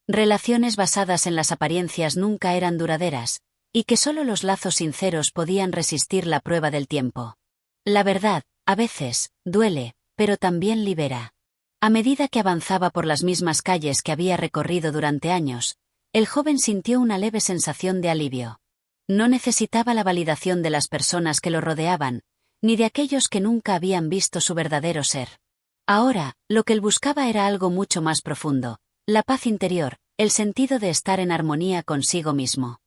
relaciones basadas en las apariencias nunca eran duraderas, y que solo los lazos sinceros podían resistir la prueba del tiempo. La verdad, a veces, duele, pero también libera. A medida que avanzaba por las mismas calles que había recorrido durante años, el joven sintió una leve sensación de alivio. No necesitaba la validación de las personas que lo rodeaban, ni de aquellos que nunca habían visto su verdadero ser. Ahora, lo que él buscaba era algo mucho más profundo: la paz interior, el sentido de estar en armonía consigo mismo.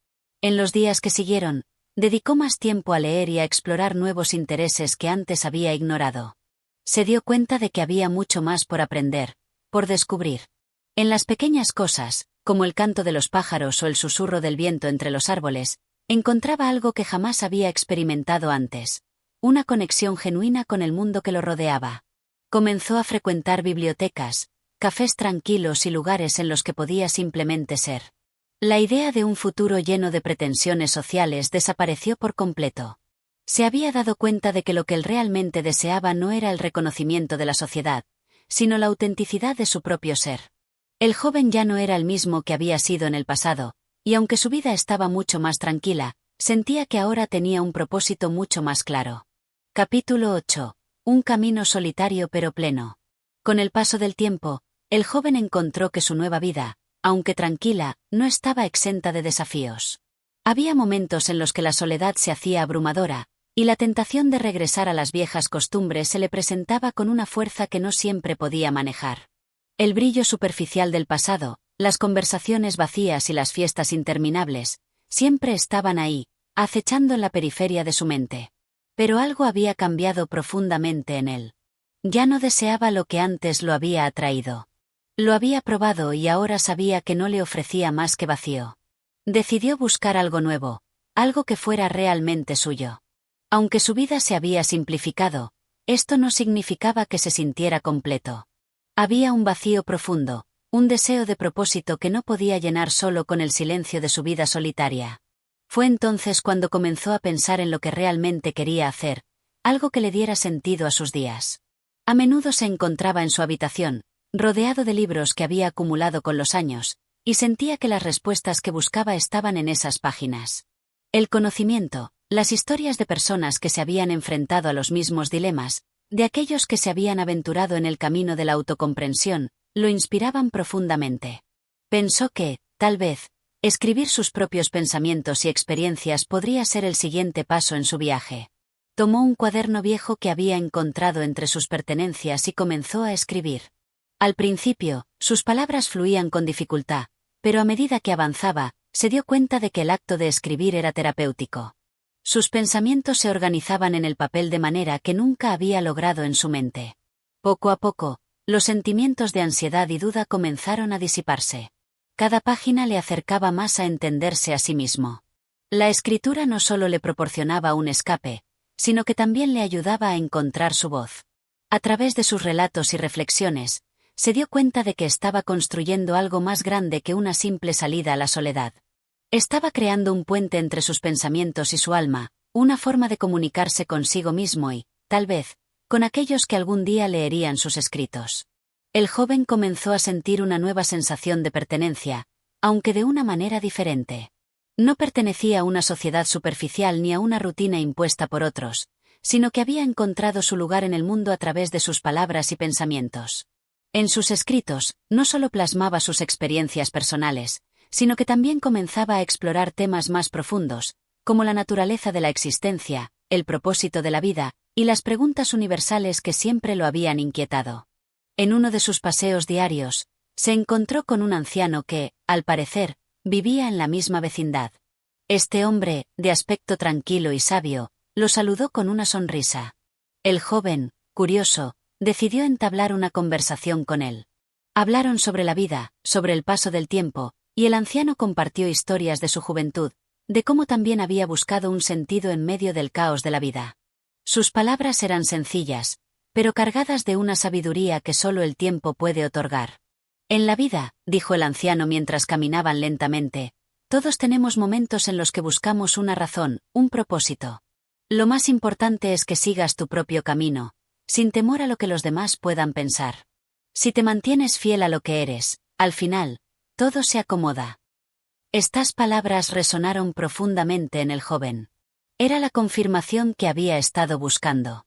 En los días que siguieron, dedicó más tiempo a leer y a explorar nuevos intereses que antes había ignorado. Se dio cuenta de que había mucho más por aprender, por descubrir. En las pequeñas cosas, como el canto de los pájaros o el susurro del viento entre los árboles, encontraba algo que jamás había experimentado antes: una conexión genuina con el mundo que lo rodeaba. Comenzó a frecuentar bibliotecas, cafés tranquilos y lugares en los que podía simplemente ser. La idea de un futuro lleno de pretensiones sociales desapareció por completo. Se había dado cuenta de que lo que él realmente deseaba no era el reconocimiento de la sociedad, sino la autenticidad de su propio ser. El joven ya no era el mismo que había sido en el pasado, y aunque su vida estaba mucho más tranquila, sentía que ahora tenía un propósito mucho más claro. Capítulo 8. Un camino solitario pero pleno. Con el paso del tiempo, el joven encontró que su nueva vida, aunque tranquila, no estaba exenta de desafíos. Había momentos en los que la soledad se hacía abrumadora, y la tentación de regresar a las viejas costumbres se le presentaba con una fuerza que no siempre podía manejar. El brillo superficial del pasado, las conversaciones vacías y las fiestas interminables, siempre estaban ahí, acechando en la periferia de su mente. Pero algo había cambiado profundamente en él. Ya no deseaba lo que antes lo había atraído. Lo había probado y ahora sabía que no le ofrecía más que vacío. Decidió buscar algo nuevo, algo que fuera realmente suyo. Aunque su vida se había simplificado, esto no significaba que se sintiera completo. Había un vacío profundo, un deseo de propósito que no podía llenar solo con el silencio de su vida solitaria. Fue entonces cuando comenzó a pensar en lo que realmente quería hacer, algo que le diera sentido a sus días. A menudo se encontraba en su habitación, rodeado de libros que había acumulado con los años, y sentía que las respuestas que buscaba estaban en esas páginas. El conocimiento, las historias de personas que se habían enfrentado a los mismos dilemas, de aquellos que se habían aventurado en el camino de la autocomprensión, lo inspiraban profundamente. Pensó que, tal vez, Escribir sus propios pensamientos y experiencias podría ser el siguiente paso en su viaje. Tomó un cuaderno viejo que había encontrado entre sus pertenencias y comenzó a escribir. Al principio, sus palabras fluían con dificultad, pero a medida que avanzaba, se dio cuenta de que el acto de escribir era terapéutico. Sus pensamientos se organizaban en el papel de manera que nunca había logrado en su mente. Poco a poco, los sentimientos de ansiedad y duda comenzaron a disiparse. Cada página le acercaba más a entenderse a sí mismo. La escritura no solo le proporcionaba un escape, sino que también le ayudaba a encontrar su voz. A través de sus relatos y reflexiones, se dio cuenta de que estaba construyendo algo más grande que una simple salida a la soledad. Estaba creando un puente entre sus pensamientos y su alma, una forma de comunicarse consigo mismo y, tal vez, con aquellos que algún día leerían sus escritos. El joven comenzó a sentir una nueva sensación de pertenencia, aunque de una manera diferente. No pertenecía a una sociedad superficial ni a una rutina impuesta por otros, sino que había encontrado su lugar en el mundo a través de sus palabras y pensamientos. En sus escritos, no solo plasmaba sus experiencias personales, sino que también comenzaba a explorar temas más profundos, como la naturaleza de la existencia, el propósito de la vida, y las preguntas universales que siempre lo habían inquietado. En uno de sus paseos diarios, se encontró con un anciano que, al parecer, vivía en la misma vecindad. Este hombre, de aspecto tranquilo y sabio, lo saludó con una sonrisa. El joven, curioso, decidió entablar una conversación con él. Hablaron sobre la vida, sobre el paso del tiempo, y el anciano compartió historias de su juventud, de cómo también había buscado un sentido en medio del caos de la vida. Sus palabras eran sencillas, pero cargadas de una sabiduría que solo el tiempo puede otorgar. En la vida, dijo el anciano mientras caminaban lentamente, todos tenemos momentos en los que buscamos una razón, un propósito. Lo más importante es que sigas tu propio camino, sin temor a lo que los demás puedan pensar. Si te mantienes fiel a lo que eres, al final, todo se acomoda. Estas palabras resonaron profundamente en el joven. Era la confirmación que había estado buscando.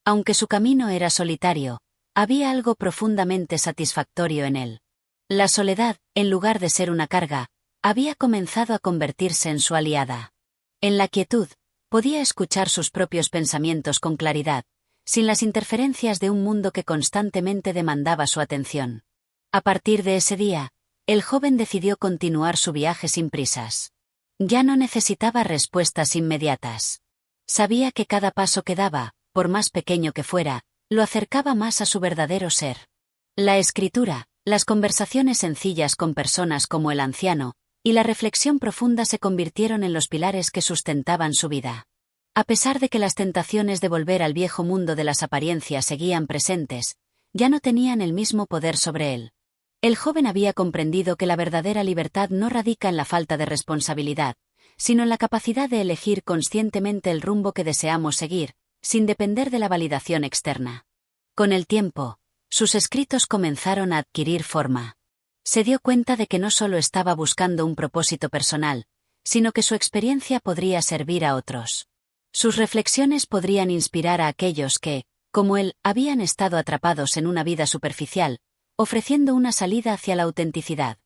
Aunque su camino era solitario, había algo profundamente satisfactorio en él. La soledad, en lugar de ser una carga, había comenzado a convertirse en su aliada. En la quietud, podía escuchar sus propios pensamientos con claridad, sin las interferencias de un mundo que constantemente demandaba su atención. A partir de ese día, el joven decidió continuar su viaje sin prisas. Ya no necesitaba respuestas inmediatas. Sabía que cada paso que daba, por más pequeño que fuera, lo acercaba más a su verdadero ser. La escritura, las conversaciones sencillas con personas como el anciano, y la reflexión profunda se convirtieron en los pilares que sustentaban su vida. A pesar de que las tentaciones de volver al viejo mundo de las apariencias seguían presentes, ya no tenían el mismo poder sobre él. El joven había comprendido que la verdadera libertad no radica en la falta de responsabilidad, sino en la capacidad de elegir conscientemente el rumbo que deseamos seguir, sin depender de la validación externa. Con el tiempo, sus escritos comenzaron a adquirir forma. Se dio cuenta de que no solo estaba buscando un propósito personal, sino que su experiencia podría servir a otros. Sus reflexiones podrían inspirar a aquellos que, como él, habían estado atrapados en una vida superficial, ofreciendo una salida hacia la autenticidad.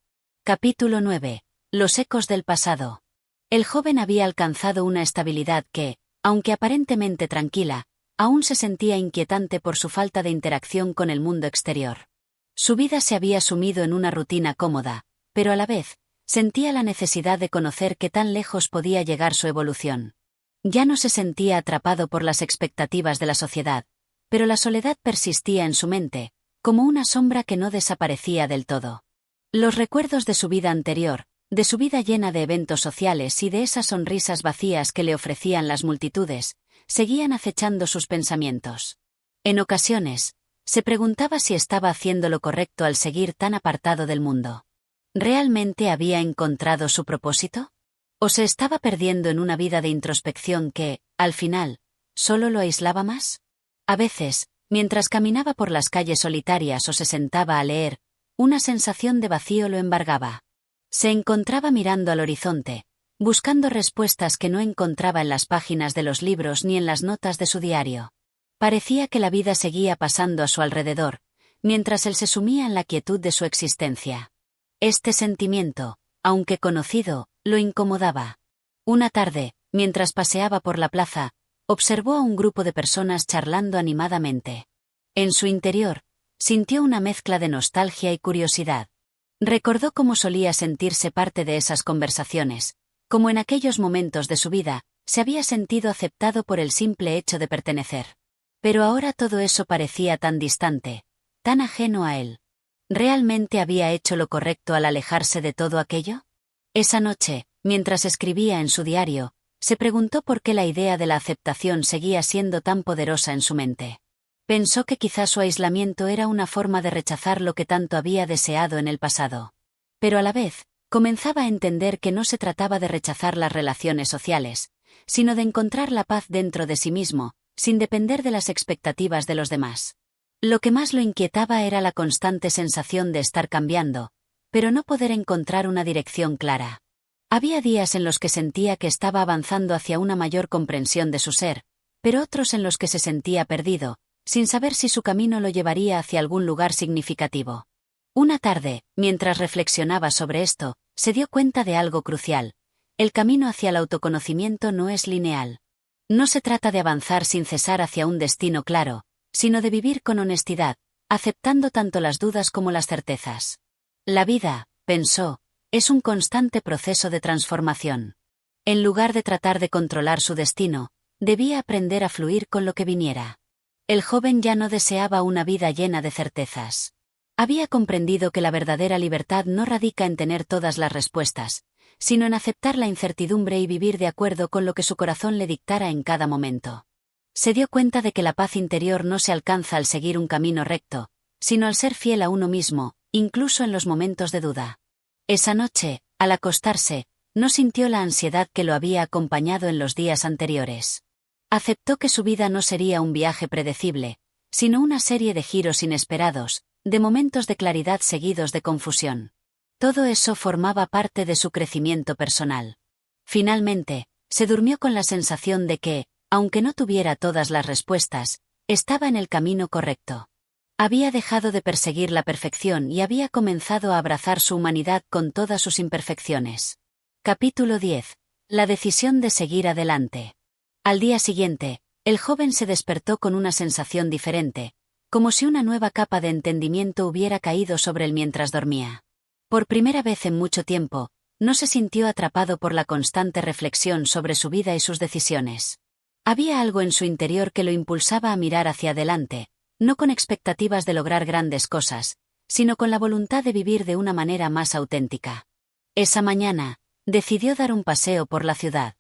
Capítulo 9. Los ecos del pasado. El joven había alcanzado una estabilidad que, aunque aparentemente tranquila, aún se sentía inquietante por su falta de interacción con el mundo exterior. Su vida se había sumido en una rutina cómoda, pero a la vez, sentía la necesidad de conocer qué tan lejos podía llegar su evolución. Ya no se sentía atrapado por las expectativas de la sociedad, pero la soledad persistía en su mente, como una sombra que no desaparecía del todo. Los recuerdos de su vida anterior, de su vida llena de eventos sociales y de esas sonrisas vacías que le ofrecían las multitudes, seguían acechando sus pensamientos. En ocasiones, se preguntaba si estaba haciendo lo correcto al seguir tan apartado del mundo. ¿Realmente había encontrado su propósito? ¿O se estaba perdiendo en una vida de introspección que, al final, solo lo aislaba más? A veces, mientras caminaba por las calles solitarias o se sentaba a leer, una sensación de vacío lo embargaba. Se encontraba mirando al horizonte, buscando respuestas que no encontraba en las páginas de los libros ni en las notas de su diario. Parecía que la vida seguía pasando a su alrededor, mientras él se sumía en la quietud de su existencia. Este sentimiento, aunque conocido, lo incomodaba. Una tarde, mientras paseaba por la plaza, observó a un grupo de personas charlando animadamente. En su interior, sintió una mezcla de nostalgia y curiosidad. Recordó cómo solía sentirse parte de esas conversaciones, cómo en aquellos momentos de su vida, se había sentido aceptado por el simple hecho de pertenecer. Pero ahora todo eso parecía tan distante, tan ajeno a él. ¿Realmente había hecho lo correcto al alejarse de todo aquello? Esa noche, mientras escribía en su diario, se preguntó por qué la idea de la aceptación seguía siendo tan poderosa en su mente. Pensó que quizás su aislamiento era una forma de rechazar lo que tanto había deseado en el pasado. Pero a la vez, comenzaba a entender que no se trataba de rechazar las relaciones sociales, sino de encontrar la paz dentro de sí mismo, sin depender de las expectativas de los demás. Lo que más lo inquietaba era la constante sensación de estar cambiando, pero no poder encontrar una dirección clara. Había días en los que sentía que estaba avanzando hacia una mayor comprensión de su ser, pero otros en los que se sentía perdido, sin saber si su camino lo llevaría hacia algún lugar significativo. Una tarde, mientras reflexionaba sobre esto, se dio cuenta de algo crucial. El camino hacia el autoconocimiento no es lineal. No se trata de avanzar sin cesar hacia un destino claro, sino de vivir con honestidad, aceptando tanto las dudas como las certezas. La vida, pensó, es un constante proceso de transformación. En lugar de tratar de controlar su destino, debía aprender a fluir con lo que viniera. El joven ya no deseaba una vida llena de certezas. Había comprendido que la verdadera libertad no radica en tener todas las respuestas, sino en aceptar la incertidumbre y vivir de acuerdo con lo que su corazón le dictara en cada momento. Se dio cuenta de que la paz interior no se alcanza al seguir un camino recto, sino al ser fiel a uno mismo, incluso en los momentos de duda. Esa noche, al acostarse, no sintió la ansiedad que lo había acompañado en los días anteriores. Aceptó que su vida no sería un viaje predecible, sino una serie de giros inesperados, de momentos de claridad seguidos de confusión. Todo eso formaba parte de su crecimiento personal. Finalmente, se durmió con la sensación de que, aunque no tuviera todas las respuestas, estaba en el camino correcto. Había dejado de perseguir la perfección y había comenzado a abrazar su humanidad con todas sus imperfecciones. Capítulo 10. La decisión de seguir adelante. Al día siguiente, el joven se despertó con una sensación diferente, como si una nueva capa de entendimiento hubiera caído sobre él mientras dormía. Por primera vez en mucho tiempo, no se sintió atrapado por la constante reflexión sobre su vida y sus decisiones. Había algo en su interior que lo impulsaba a mirar hacia adelante, no con expectativas de lograr grandes cosas, sino con la voluntad de vivir de una manera más auténtica. Esa mañana, decidió dar un paseo por la ciudad.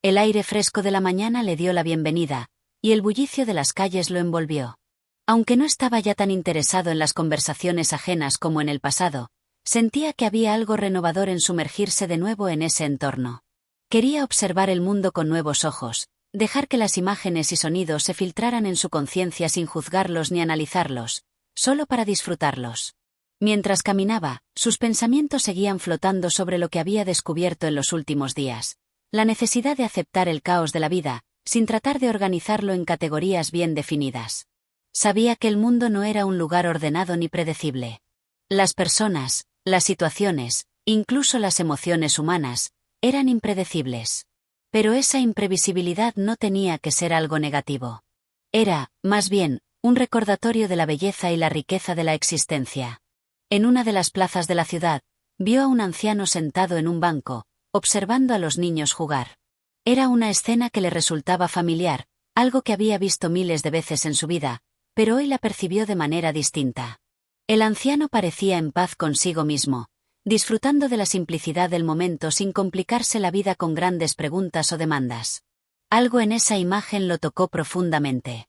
El aire fresco de la mañana le dio la bienvenida, y el bullicio de las calles lo envolvió. Aunque no estaba ya tan interesado en las conversaciones ajenas como en el pasado, sentía que había algo renovador en sumergirse de nuevo en ese entorno. Quería observar el mundo con nuevos ojos, dejar que las imágenes y sonidos se filtraran en su conciencia sin juzgarlos ni analizarlos, solo para disfrutarlos. Mientras caminaba, sus pensamientos seguían flotando sobre lo que había descubierto en los últimos días. La necesidad de aceptar el caos de la vida, sin tratar de organizarlo en categorías bien definidas. Sabía que el mundo no era un lugar ordenado ni predecible. Las personas, las situaciones, incluso las emociones humanas, eran impredecibles. Pero esa imprevisibilidad no tenía que ser algo negativo. Era, más bien, un recordatorio de la belleza y la riqueza de la existencia. En una de las plazas de la ciudad, vio a un anciano sentado en un banco, observando a los niños jugar. Era una escena que le resultaba familiar, algo que había visto miles de veces en su vida, pero hoy la percibió de manera distinta. El anciano parecía en paz consigo mismo, disfrutando de la simplicidad del momento sin complicarse la vida con grandes preguntas o demandas. Algo en esa imagen lo tocó profundamente.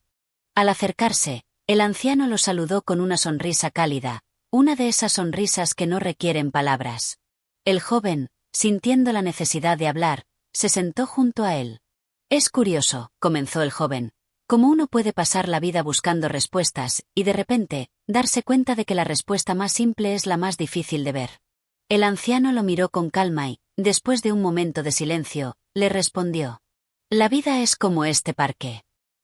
Al acercarse, el anciano lo saludó con una sonrisa cálida, una de esas sonrisas que no requieren palabras. El joven, sintiendo la necesidad de hablar, se sentó junto a él. Es curioso, comenzó el joven, cómo uno puede pasar la vida buscando respuestas, y de repente, darse cuenta de que la respuesta más simple es la más difícil de ver. El anciano lo miró con calma y, después de un momento de silencio, le respondió. La vida es como este parque.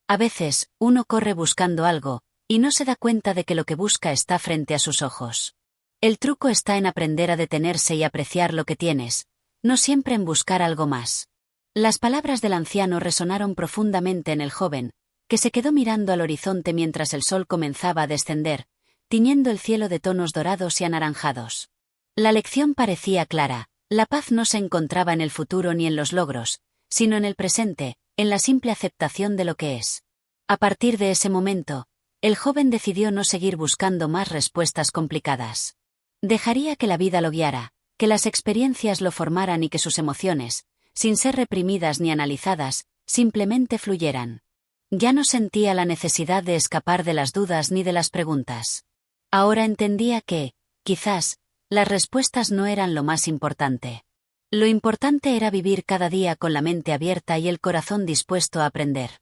A veces, uno corre buscando algo, y no se da cuenta de que lo que busca está frente a sus ojos. El truco está en aprender a detenerse y apreciar lo que tienes, no siempre en buscar algo más. Las palabras del anciano resonaron profundamente en el joven, que se quedó mirando al horizonte mientras el sol comenzaba a descender, tiñendo el cielo de tonos dorados y anaranjados. La lección parecía clara: la paz no se encontraba en el futuro ni en los logros, sino en el presente, en la simple aceptación de lo que es. A partir de ese momento, el joven decidió no seguir buscando más respuestas complicadas. Dejaría que la vida lo guiara, que las experiencias lo formaran y que sus emociones, sin ser reprimidas ni analizadas, simplemente fluyeran. Ya no sentía la necesidad de escapar de las dudas ni de las preguntas. Ahora entendía que, quizás, las respuestas no eran lo más importante. Lo importante era vivir cada día con la mente abierta y el corazón dispuesto a aprender.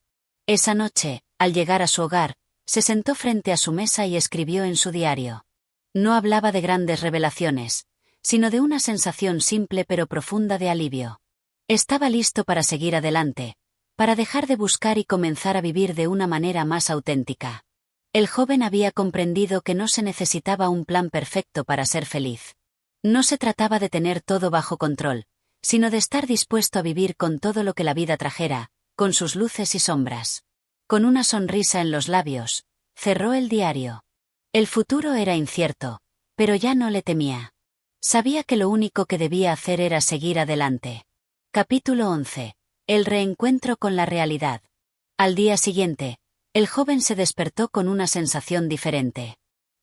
Esa noche, al llegar a su hogar, se sentó frente a su mesa y escribió en su diario. No hablaba de grandes revelaciones, sino de una sensación simple pero profunda de alivio. Estaba listo para seguir adelante, para dejar de buscar y comenzar a vivir de una manera más auténtica. El joven había comprendido que no se necesitaba un plan perfecto para ser feliz. No se trataba de tener todo bajo control, sino de estar dispuesto a vivir con todo lo que la vida trajera, con sus luces y sombras. Con una sonrisa en los labios, cerró el diario. El futuro era incierto, pero ya no le temía. Sabía que lo único que debía hacer era seguir adelante. Capítulo 11. El reencuentro con la realidad. Al día siguiente, el joven se despertó con una sensación diferente.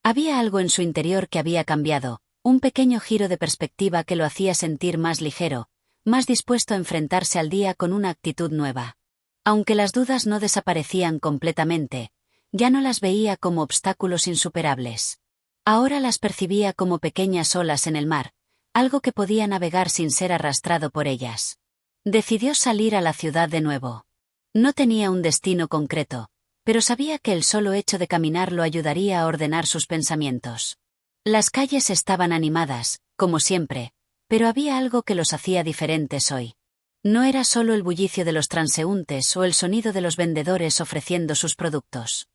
Había algo en su interior que había cambiado, un pequeño giro de perspectiva que lo hacía sentir más ligero, más dispuesto a enfrentarse al día con una actitud nueva. Aunque las dudas no desaparecían completamente, ya no las veía como obstáculos insuperables. Ahora las percibía como pequeñas olas en el mar, algo que podía navegar sin ser arrastrado por ellas. Decidió salir a la ciudad de nuevo. No tenía un destino concreto, pero sabía que el solo hecho de caminar lo ayudaría a ordenar sus pensamientos. Las calles estaban animadas, como siempre, pero había algo que los hacía diferentes hoy. No era solo el bullicio de los transeúntes o el sonido de los vendedores ofreciendo sus productos.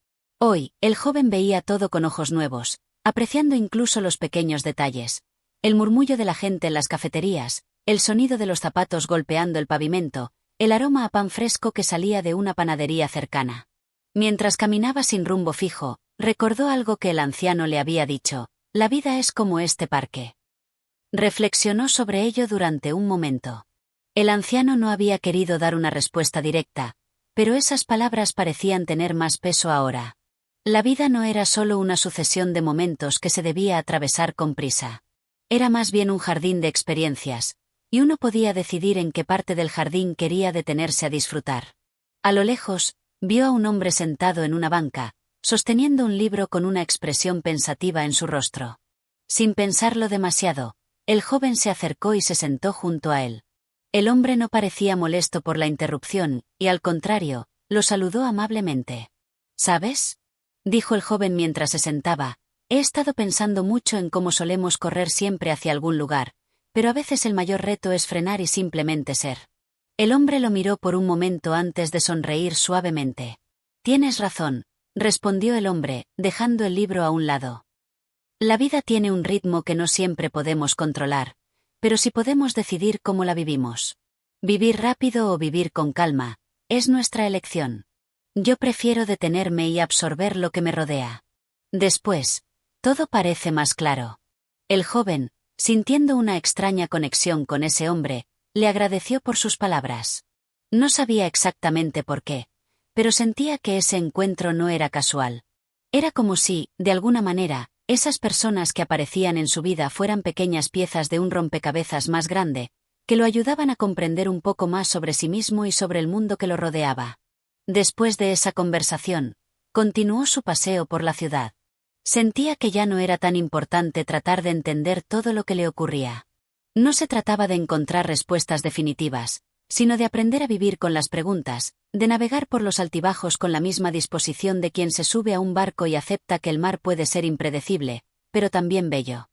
Hoy, el joven veía todo con ojos nuevos, apreciando incluso los pequeños detalles. El murmullo de la gente en las cafeterías, el sonido de los zapatos golpeando el pavimento, el aroma a pan fresco que salía de una panadería cercana. Mientras caminaba sin rumbo fijo, recordó algo que el anciano le había dicho: la vida es como este parque. Reflexionó sobre ello durante un momento. El anciano no había querido dar una respuesta directa, pero esas palabras parecían tener más peso ahora. La vida no era solo una sucesión de momentos que se debía atravesar con prisa. Era más bien un jardín de experiencias, y uno podía decidir en qué parte del jardín quería detenerse a disfrutar. A lo lejos, vio a un hombre sentado en una banca, sosteniendo un libro con una expresión pensativa en su rostro. Sin pensarlo demasiado, el joven se acercó y se sentó junto a él. El hombre no parecía molesto por la interrupción, y al contrario, lo saludó amablemente. ¿Sabes?, dijo el joven mientras se sentaba, he estado pensando mucho en cómo solemos correr siempre hacia algún lugar, pero a veces el mayor reto es frenar y simplemente ser. El hombre lo miró por un momento antes de sonreír suavemente. Tienes razón, respondió el hombre, dejando el libro a un lado. La vida tiene un ritmo que no siempre podemos controlar, pero sí podemos decidir cómo la vivimos. Vivir rápido o vivir con calma, es nuestra elección. Yo prefiero detenerme y absorber lo que me rodea. Después, todo parece más claro. El joven, sintiendo una extraña conexión con ese hombre, le agradeció por sus palabras. No sabía exactamente por qué, pero sentía que ese encuentro no era casual. Era como si, de alguna manera, esas personas que aparecían en su vida fueran pequeñas piezas de un rompecabezas más grande, que lo ayudaban a comprender un poco más sobre sí mismo y sobre el mundo que lo rodeaba. Después de esa conversación, continuó su paseo por la ciudad. Sentía que ya no era tan importante tratar de entender todo lo que le ocurría. No se trataba de encontrar respuestas definitivas, sino de aprender a vivir con las preguntas, de navegar por los altibajos con la misma disposición de quien se sube a un barco y acepta que el mar puede ser impredecible, pero también bello.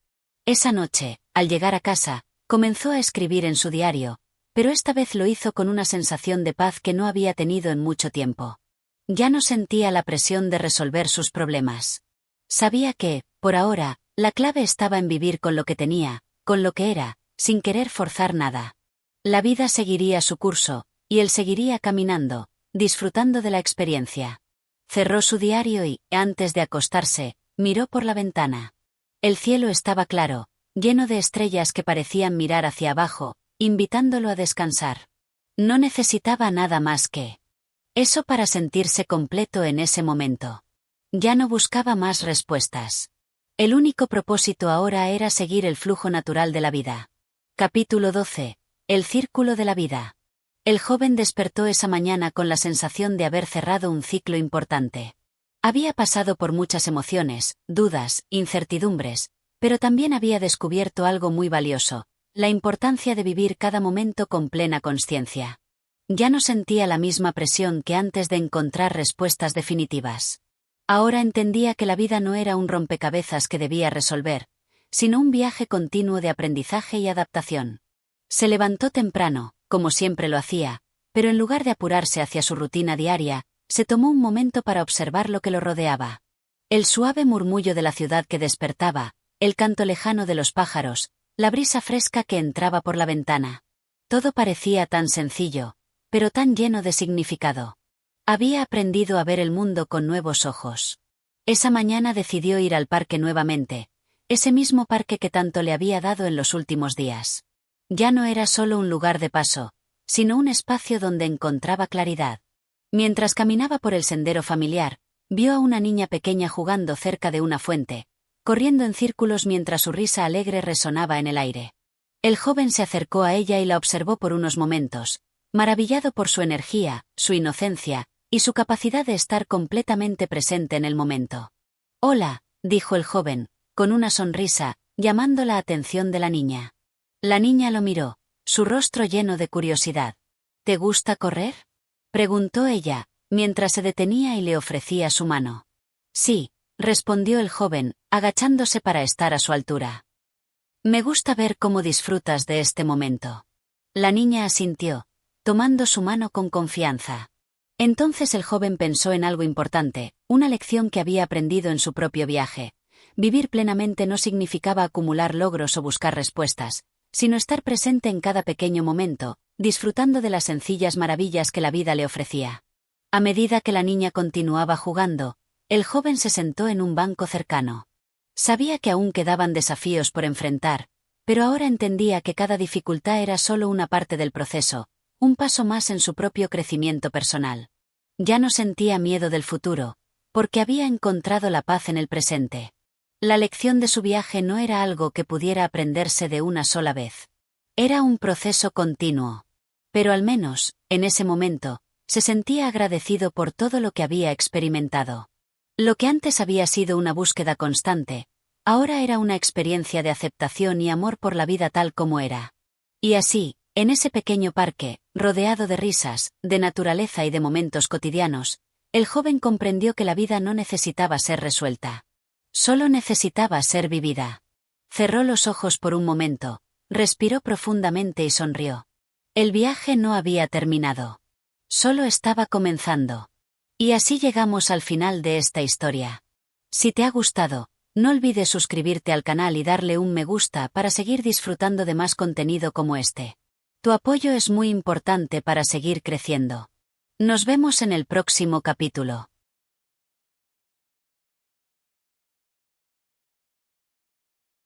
Esa noche, al llegar a casa, comenzó a escribir en su diario, pero esta vez lo hizo con una sensación de paz que no había tenido en mucho tiempo. Ya no sentía la presión de resolver sus problemas. Sabía que, por ahora, La clave estaba en vivir con lo que tenía, con lo que era, sin querer forzar nada. La vida seguiría su curso, y él seguiría caminando, disfrutando de la experiencia. Cerró su diario y, antes de acostarse, miró por la ventana. El cielo estaba claro, lleno de estrellas que parecían mirar hacia abajo, invitándolo a descansar. No necesitaba nada más que eso para sentirse completo en ese momento. Ya no buscaba más respuestas. El único propósito ahora era seguir el flujo natural de la vida. Capítulo 12. El círculo de la vida. El joven despertó esa mañana con la sensación de haber cerrado un ciclo importante. Había pasado por muchas emociones, dudas, incertidumbres, pero también había descubierto algo muy valioso, la importancia de vivir cada momento con plena consciencia. Ya no sentía la misma presión que antes de encontrar respuestas definitivas. Ahora entendía que la vida no era un rompecabezas que debía resolver, sino un viaje continuo de aprendizaje y adaptación. Se levantó temprano, como siempre lo hacía, pero en lugar de apurarse hacia su rutina diaria, se tomó un momento para observar lo que lo rodeaba. El suave murmullo de la ciudad que despertaba, el canto lejano de los pájaros, la brisa fresca que entraba por la ventana. Todo parecía tan sencillo, pero tan lleno de significado. Había aprendido a ver el mundo con nuevos ojos. Esa mañana decidió ir al parque nuevamente, ese mismo parque que tanto le había dado en los últimos días. Ya no era solo un lugar de paso, sino un espacio donde encontraba claridad. Mientras caminaba por el sendero familiar, vio a una niña pequeña jugando cerca de una fuente, corriendo en círculos mientras su risa alegre resonaba en el aire. El joven se acercó a ella y la observó por unos momentos, maravillado por su energía, su inocencia, y su capacidad de estar completamente presente en el momento. «Hola», dijo el joven, con una sonrisa, llamando la atención de la niña. La niña lo miró, su rostro lleno de curiosidad. «¿Te gusta correr?», preguntó ella, mientras se detenía y le ofrecía su mano. «Sí», respondió el joven, agachándose para estar a su altura. «Me gusta ver cómo disfrutas de este momento». La niña asintió, tomando su mano con confianza. Entonces el joven pensó en algo importante, una lección que había aprendido en su propio viaje. Vivir plenamente no significaba acumular logros o buscar respuestas, sino estar presente en cada pequeño momento, disfrutando de las sencillas maravillas que la vida le ofrecía. A medida que la niña continuaba jugando, el joven se sentó en un banco cercano. Sabía que aún quedaban desafíos por enfrentar, pero ahora entendía que cada dificultad era solo una parte del proceso, un paso más en su propio crecimiento personal. Ya no sentía miedo del futuro, porque había encontrado la paz en el presente. La lección de su viaje no era algo que pudiera aprenderse de una sola vez. Era un proceso continuo. Pero al menos, en ese momento, se sentía agradecido por todo lo que había experimentado. Lo que antes había sido una búsqueda constante, ahora era una experiencia de aceptación y amor por la vida tal como era. Y así, en ese pequeño parque, rodeado de risas, de naturaleza y de momentos cotidianos, el joven comprendió que la vida no necesitaba ser resuelta. Solo necesitaba ser vivida. Cerró los ojos por un momento, respiró profundamente y sonrió. El viaje no había terminado. Solo estaba comenzando. Y así llegamos al final de esta historia. Si te ha gustado, no olvides suscribirte al canal y darle un me gusta para seguir disfrutando de más contenido como este. Tu apoyo es muy importante para seguir creciendo. Nos vemos en el próximo capítulo.